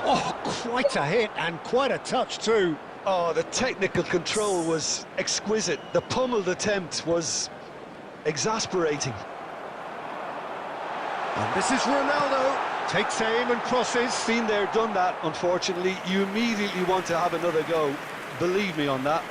Oh, quite a hit and quite a touch too. Oh, the technical control was exquisite. The pummeled attempt was exasperating. And this is Ronaldo. Takes aim and crosses. Been there, done that, unfortunately. You immediately want to have another go. Believe me on that.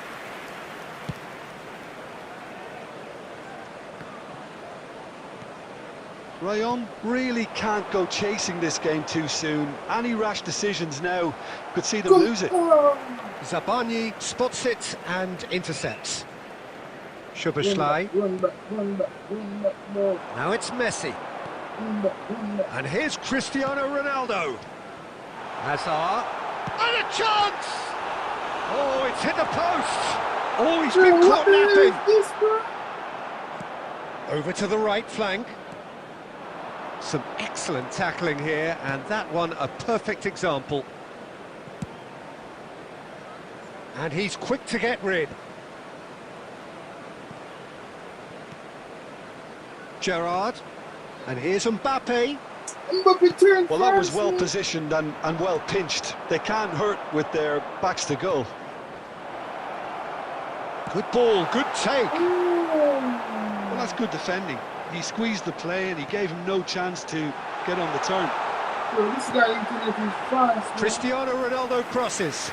Rayon really can't go chasing this game too soon. Any rash decisions now could see them lose it. Zabani spots it and intercepts. Szoboszlai. Now it's Messi. And here's Cristiano Ronaldo. Hazard. And a chance! Oh, it's hit the post. Oh, he's been caught napping. Over to the right flank. Some excellent tackling here, and that one a perfect example. And he's quick to get rid. Gerrard. And here's Mbappe. Well, that was well positioned and well pinched. They can't hurt with their backs to goal. Good ball, good take. Well, that's good defending. He squeezed the play and he gave him no chance to get on the turn. This guy is fast. Cristiano Ronaldo crosses.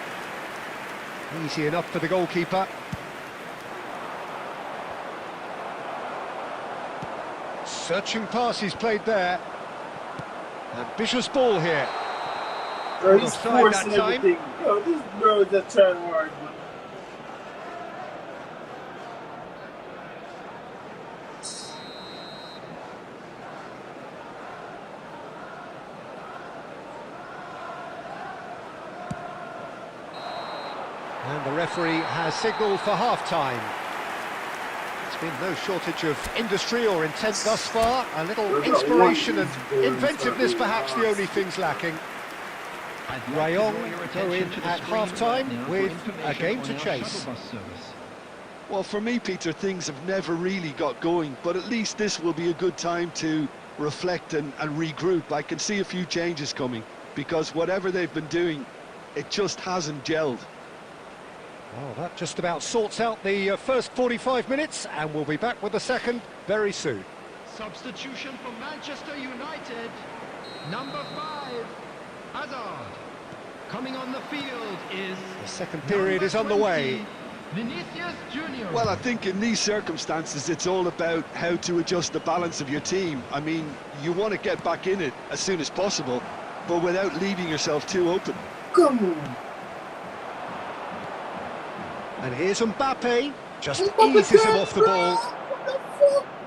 Easy enough for the goalkeeper. Searching pass he's played there. Ambitious ball here. Bro, he's Offside forcing that time. everything. Yo, this bro is a turn hard, man. And the referee has signalled for half-time. There's been no shortage of industry or intent thus far. A little inspiration and inventiveness perhaps the only things lacking. Rayon go in at half-time with a game to chase. Well, for me, Peter, things have never really got going, but at least this will be a good time to reflect and regroup. I can see a few changes coming, because whatever they've been doing, it just hasn't gelled. Well, that just about sorts out the first 45 minutes, and we'll be back with the second very soon. Substitution for Manchester United. Number 5, Hazard. Coming on the field is... The second period is on the way. Vinicius Junior. Well, I think in these circumstances, it's all about how to adjust the balance of your team. I mean, you want to get back in it as soon as possible, but without leaving yourself too open. Come on. And here's Mbappe, just eases him off the ball.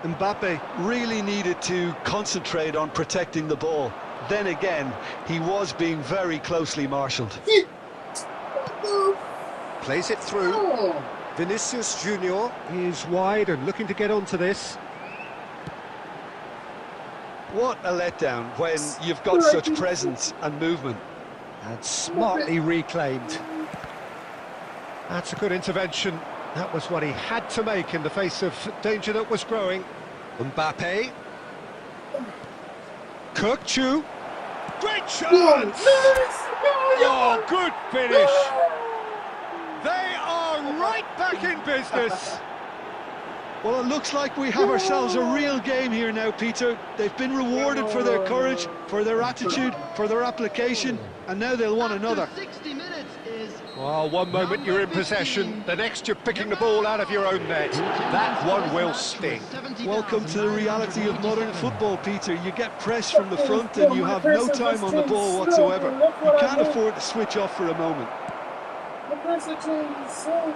Mbappe really needed to concentrate on protecting the ball. Then again, he was being very closely marshalled. Plays it through. Oh. Vinicius Junior is wide and looking to get onto this. What a letdown when you've got such presence and movement. And smartly reclaimed. That's a good intervention. That was what he had to make in the face of danger that was growing. Mbappe. Kirkchu. Great chance! Oh, good finish! They are right back in business. Well, it looks like we have ourselves a real game here now, Peter. They've been rewarded for their courage, for their attitude, for their application, and now they'll want another. 60 minutes is... Well, one moment you're in possession, the next you're picking the ball out of your own net. That one will sting. Welcome to the reality of modern football, Peter. You get press from the front and you have no time on the ball whatsoever. You can't afford to switch off for a moment.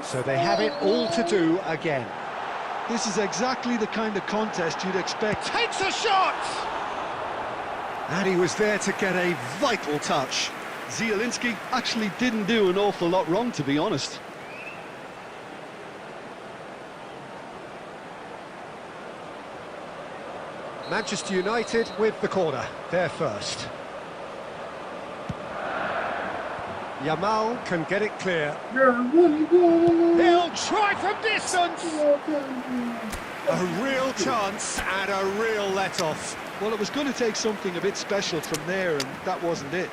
So they have it all to do again. This is exactly the kind of contest you'd expect. Takes a shot! And he was there to get a vital touch. Zielinski actually didn't do an awful lot wrong, to be honest. Manchester United with the corner, they're first. Yamal can get it clear. He'll try from distance! A real chance and a real let-off. Well, it was going to take something a bit special from there, and that wasn't it.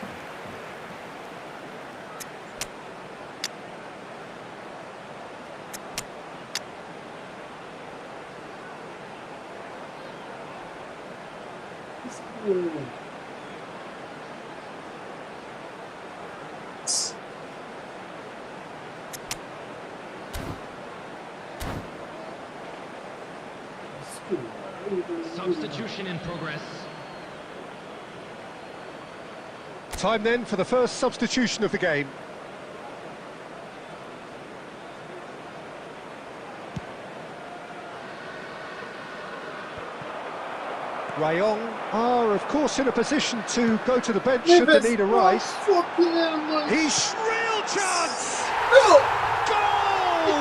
Substitution in progress. Time then for the first substitution of the game. Rayong are, of course, in a position to go to the bench should the need arise. He's real chance! Goal!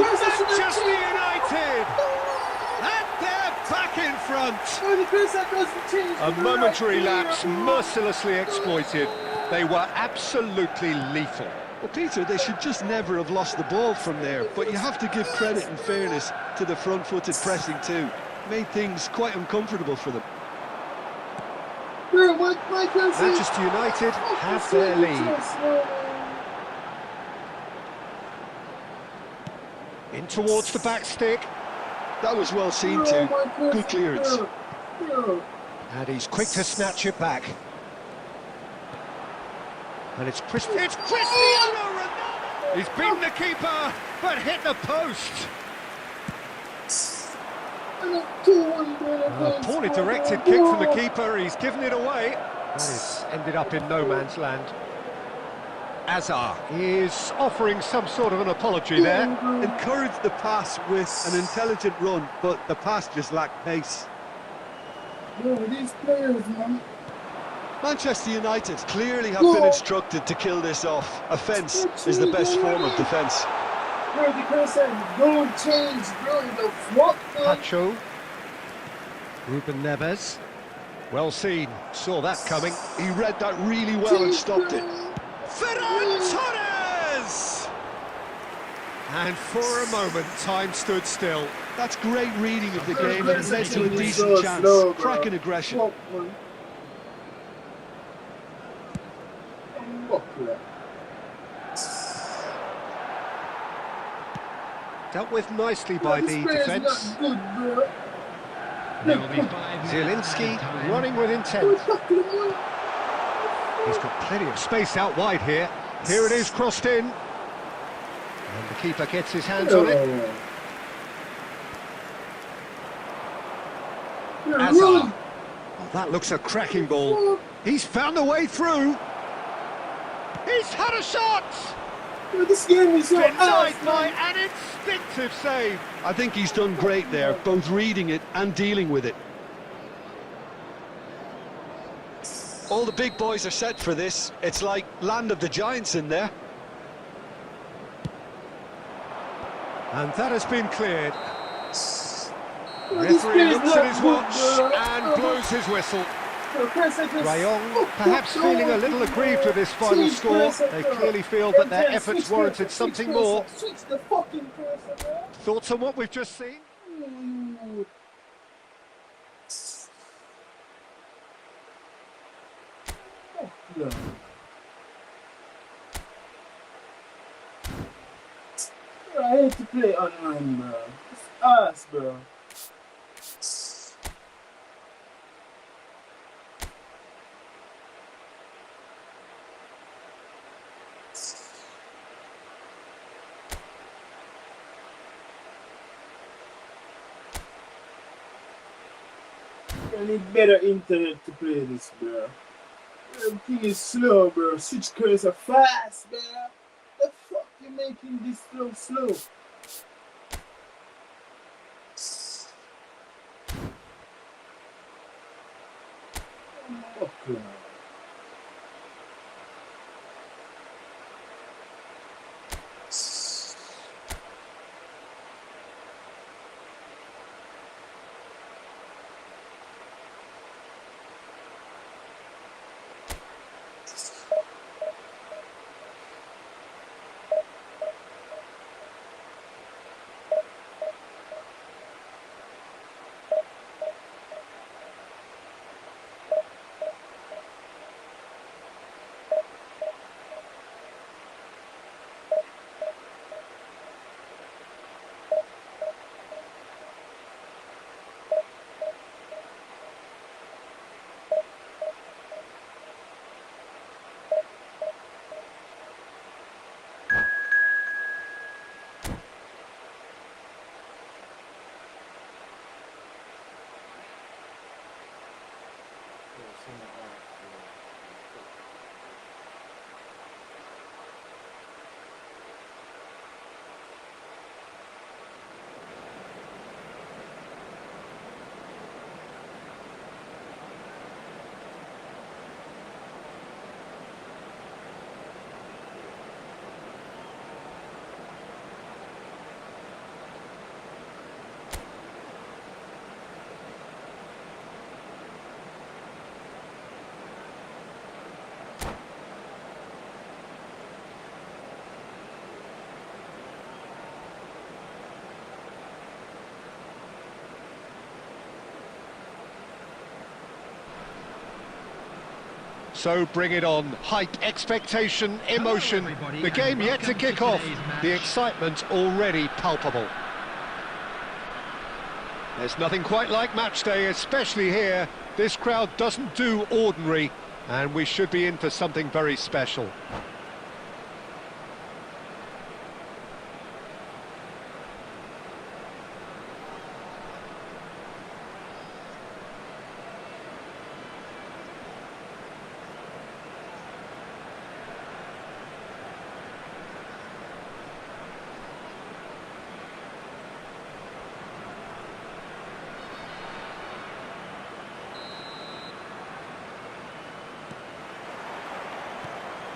Manchester United! And they're back in front! A momentary lapse mercilessly exploited. They were absolutely lethal. Well, Peter, they should just never have lost the ball from there, but you have to give credit and fairness to the front-footed pressing too. Made things quite uncomfortable for them. Manchester United have their lead. In towards the back stick. That was well seen too. Good clearance. And he's quick to snatch it back. And it's Cristiano Ronaldo! He's beaten the keeper, but hit the post. A poorly directed kick from the keeper, he's given it away. That is ended up in no man's land. Azar is offering some sort of an apology there. Encouraged the pass with an intelligent run, but the pass just lacked pace. These players, man. Manchester United clearly have been instructed to kill this off. Offence is the best form of defence. Don't change, bro. The fuck, man. Pacho. Ruben Neves. Well seen, saw that coming. He read that really well and stopped it. Ferran Torres! And for a moment, time stood still. That's great reading of the game and it led to a decent chance. Cracking aggression. Fuck, man. Dealt with nicely by the defence. There will be 5 minutes Zielinski added time. running with intent. He's got plenty of space out wide here. Here it is crossed in. And the keeper gets his hands on it. Hazard. Oh, that looks a cracking ball. He's found a way through. He's had a shot! This game is so denied by an instinctive save. I think he's done great there, both reading it and dealing with it. All the big boys are set for this. It's like Land of the Giants in there. And that has been cleared. Referee looks at his watch and blows his whistle. Rayon perhaps feeling a little aggrieved with this final score. They clearly feel that their efforts warranted something more. Thoughts on what we've just seen? I hate to play online, bro. It's us, bro. I need better internet to play this, bro. Everything is slow, bro. Switch cursor fast, bro. The fuck you making this slow? Okay. So bring it on. Hype, expectation, emotion. The game yet to kick off. The excitement already palpable. There's nothing quite like match day, especially here. This crowd doesn't do ordinary, and we should be in for something very special.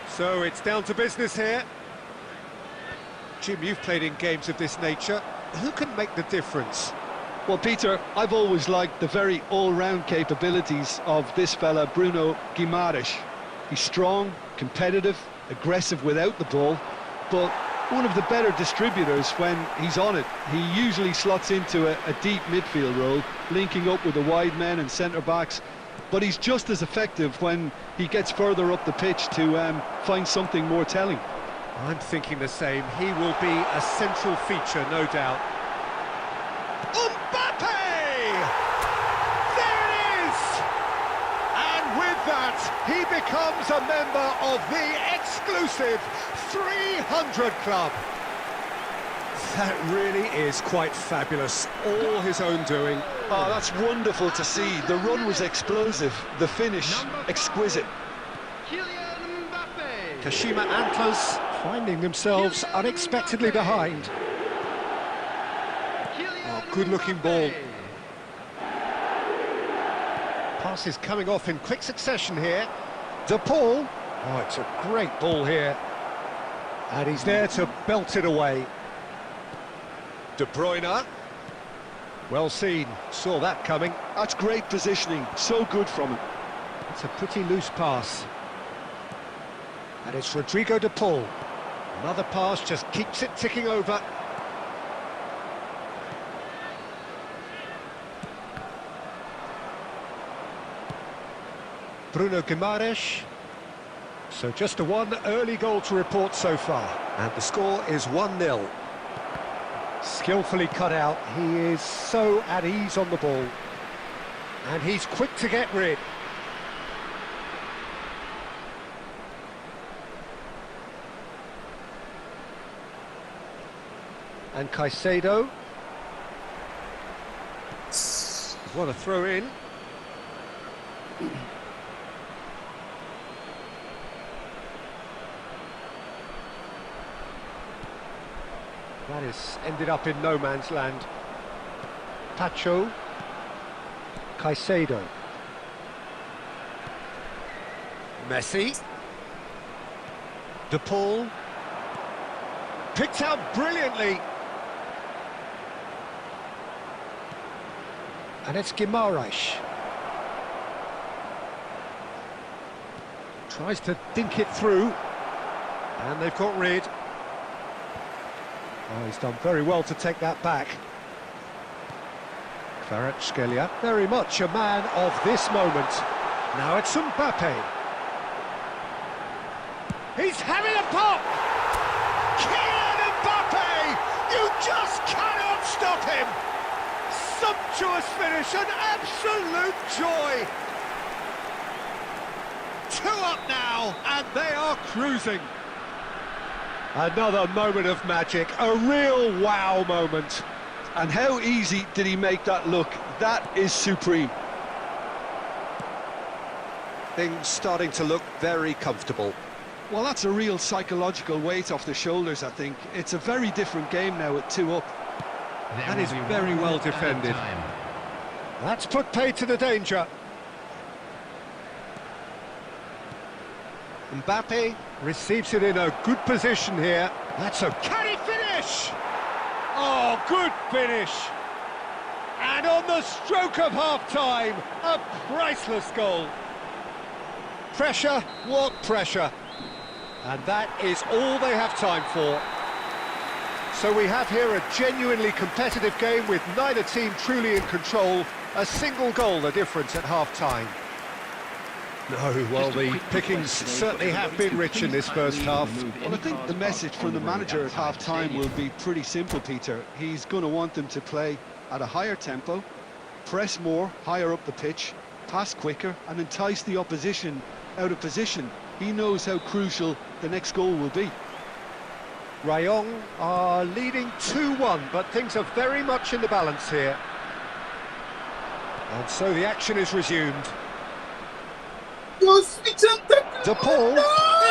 So it's down to business here. Jim, you've played in games of this nature. Who can make the difference? Well, Peter, I've always liked the very all-round capabilities of this fella, Bruno Guimaraes. He's strong, competitive, aggressive without the ball, but one of the better distributors when he's on it. He usually slots into a deep midfield role, linking up with the wide men and centre-backs, but he's just as effective when he gets further up the pitch to find something more telling. I'm thinking the same. He will be a central feature, no doubt. Mbappe! There it is! And with that, he becomes a member of the exclusive 300 Club. That really is quite fabulous. All his own doing. Oh, that's wonderful to see. The run was explosive, the finish exquisite. Kylian Mbappe. Kashima Antlers finding themselves unexpectedly behind. Oh, good-looking ball. Pass is coming off in quick succession here. De Paul. Oh, it's a great ball here. And he's there to belt it away. De Bruyne. Well seen. Saw that coming. That's great positioning. So good from him. It's a pretty loose pass. And it's Rodrigo De Paul. Another pass just keeps it ticking over. Bruno Guimaraes. So just a one early goal to report so far. And the score is 1-0. Skillfully cut out. He is so at ease on the ball. And he's quick to get rid. And Caicedo. What a throw in. That has ended up in no man's land. Pacho. Caicedo. Messi. De Paul. Picked out brilliantly. And it's Guimaraes. Tries to dink it through. And they've got rid. Oh, he's done very well to take that back. Kvaratskhelia, very much a man of this moment. Now it's Mbappe. He's having a pop! Kylian Mbappe! You just cannot stop him! Sumptuous finish, an absolute joy! 2 up now, and they are cruising. Another moment of magic, a real wow moment. And how easy did he make that look? That is supreme. Things starting to look very comfortable. Well, that's a real psychological weight off the shoulders, I think. It's a very different game now with 2 up. That is very well defended. That's put paid to the danger. Mbappe receives it in a good position here. That's a... Can he finish? Oh, good finish. And on the stroke of half-time, a priceless goal. Pressure, what pressure. And that is all they have time for. So we have here a genuinely competitive game with neither team truly in control. A single goal the difference at half-time. No, well, the pickings certainly have been rich in this first half. Well, I think the message from the manager at half-time will be pretty simple, Peter. He's going to want them to play at a higher tempo, press more, higher up the pitch, pass quicker, and entice the opposition out of position. He knows how crucial the next goal will be. Rayon are leading 2-1, but things are very much in the balance here. And so the action is resumed. De Paul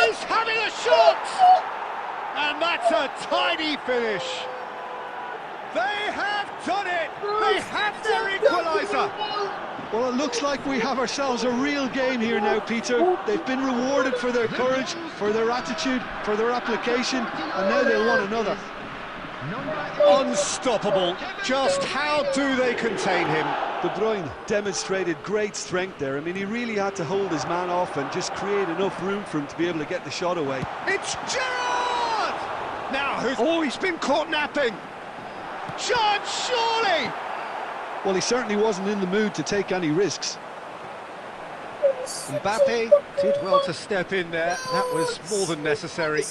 is having a shot! And that's a tidy finish. They have done it! They have their equaliser! Well, it looks like we have ourselves a real game here now, Peter. They've been rewarded for their courage, for their attitude, for their application, and now they want another. Unstoppable. Just how do they contain him? De Bruyne demonstrated great strength there. I mean, he really had to hold his man off and just create enough room for him to be able to get the shot away. It's Gerrard! Now, he's been caught napping. Gerrard, surely! Well, he certainly wasn't in the mood to take any risks. Mbappe did well to step in there. That was more than necessary.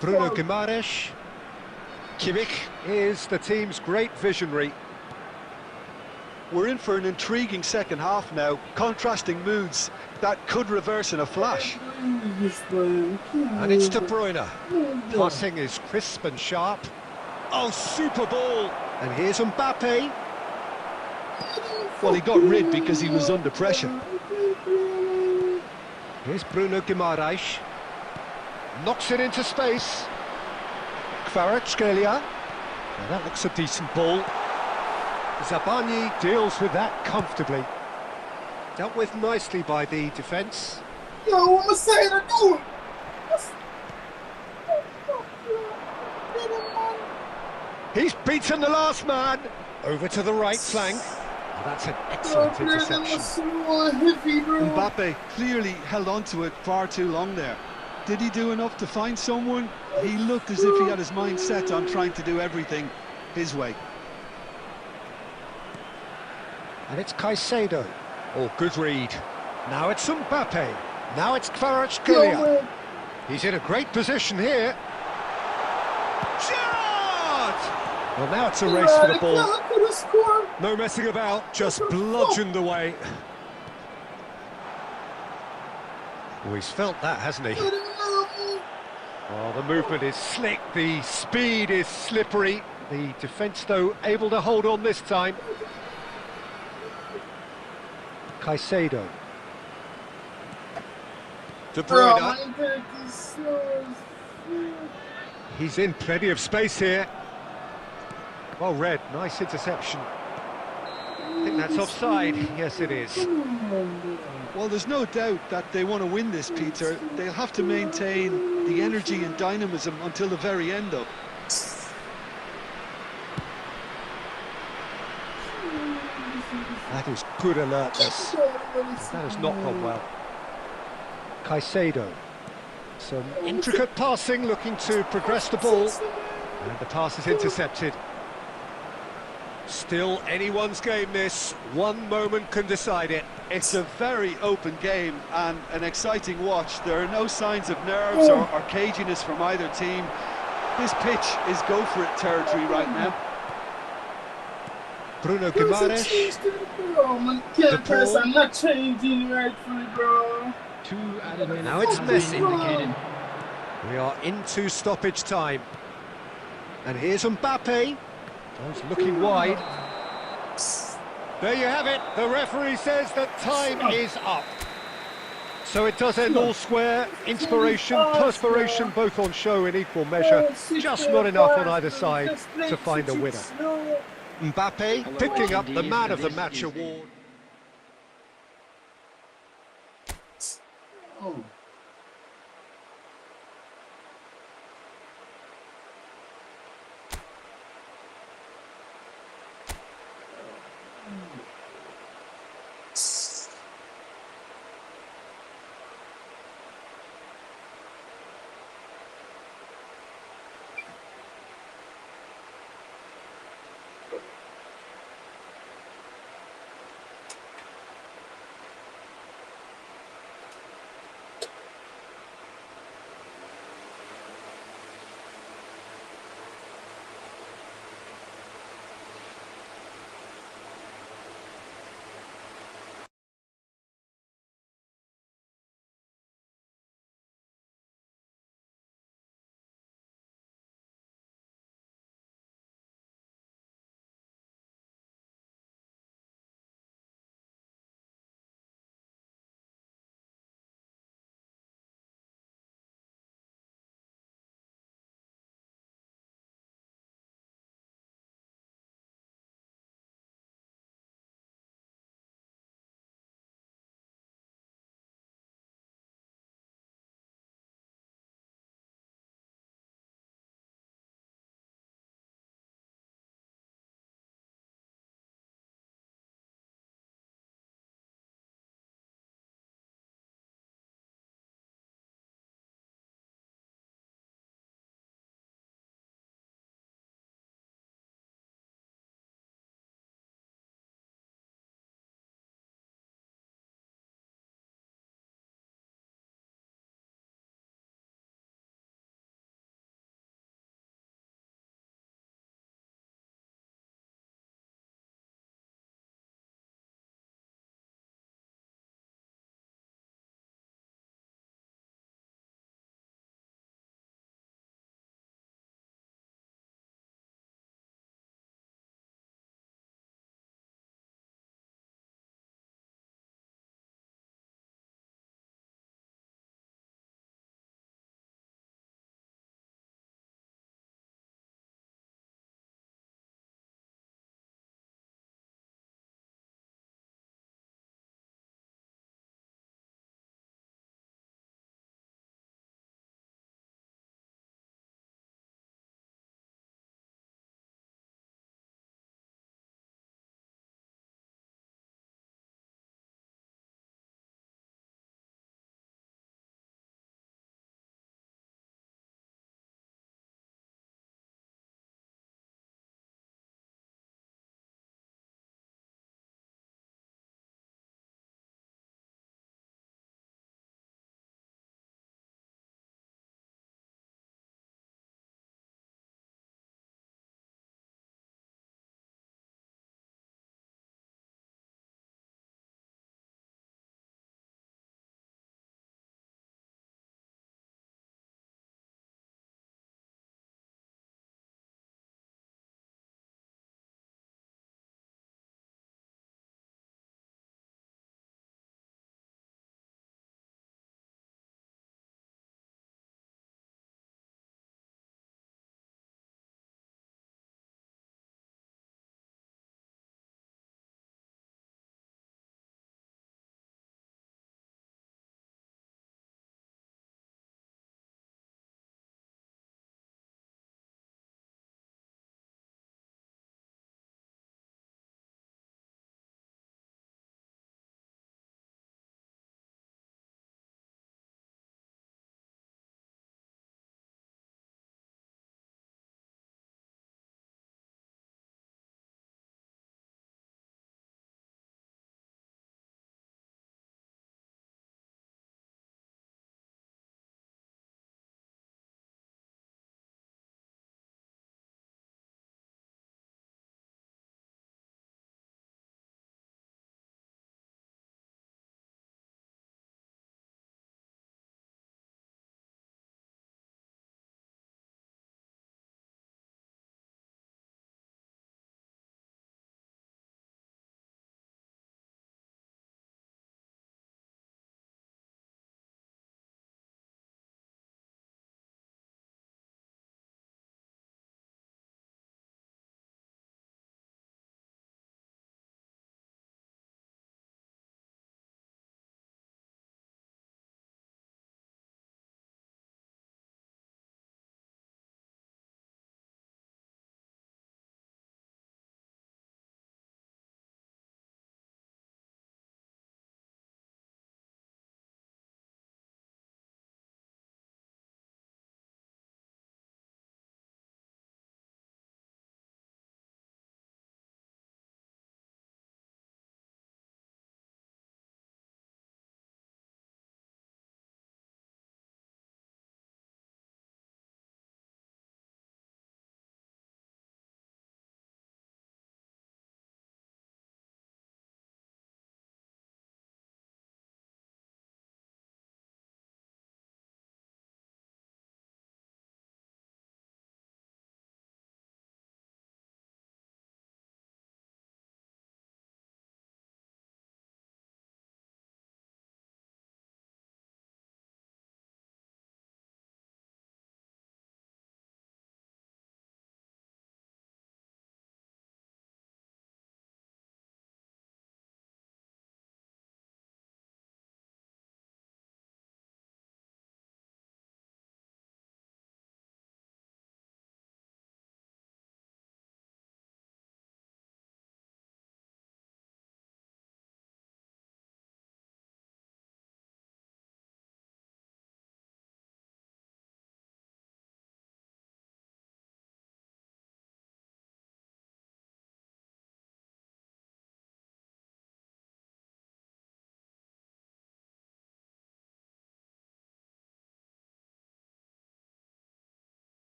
Bruno Guimaraes. Kimmich is the team's great visionary. We're in for an intriguing second half now. Contrasting moods that could reverse in a flash. And it's De Bruyne. Passing is crisp and sharp. Oh, super ball. And here's Mbappe. Well, he got rid because he was under pressure. Here's Bruno Guimaraes. Knocks it into space. Kvaratskhelia. Now that looks a decent ball. Zabani deals with that comfortably. Dealt with nicely by the defence. Yo, what am I saying? I do it. He's beaten the last man. Over to the right flank. Oh, that's an excellent interception. Mbappe clearly held on to it far too long there. Did he do enough to find someone? He looked as if he had his mind set on trying to do everything his way. And it's Caicedo. Oh, good read. Now it's Mbappe. Now it's Kvaratskhelia. He's in a great position here. Shot! Well, now it's a race for the ball. No messing about, just bludgeoned away. Oh, he's felt that, hasn't he? Oh, the movement is slick, the speed is slippery. The defence, though, able to hold on this time. Caicedo. De Bruyne. He's in plenty of space here. Well read, nice interception. I think that's offside. Yes, it is. Well, there's no doubt that they want to win this, Peter. They'll have to maintain the energy and dynamism until the very end, though. That is good alertness. That has not gone well. Caicedo. Some intricate passing, looking to progress the ball. And the pass is intercepted. Still anyone's game, this. One moment can decide it. It's a very open game and an exciting watch. There are no signs of nerves or caginess from either team. This pitch is go-for-it territory right now. Bruno Guimaraes. I'm not changing rightfully, bro. Now it's Messi. We are into stoppage time. And here's Mbappe. He's looking wide. There you have it. The referee says that time is up. So it does end all square. Inspiration, perspiration, both on show in equal measure. Just not enough on either side to find a winner. Mbappe picking up the Man of the Match award. Oh.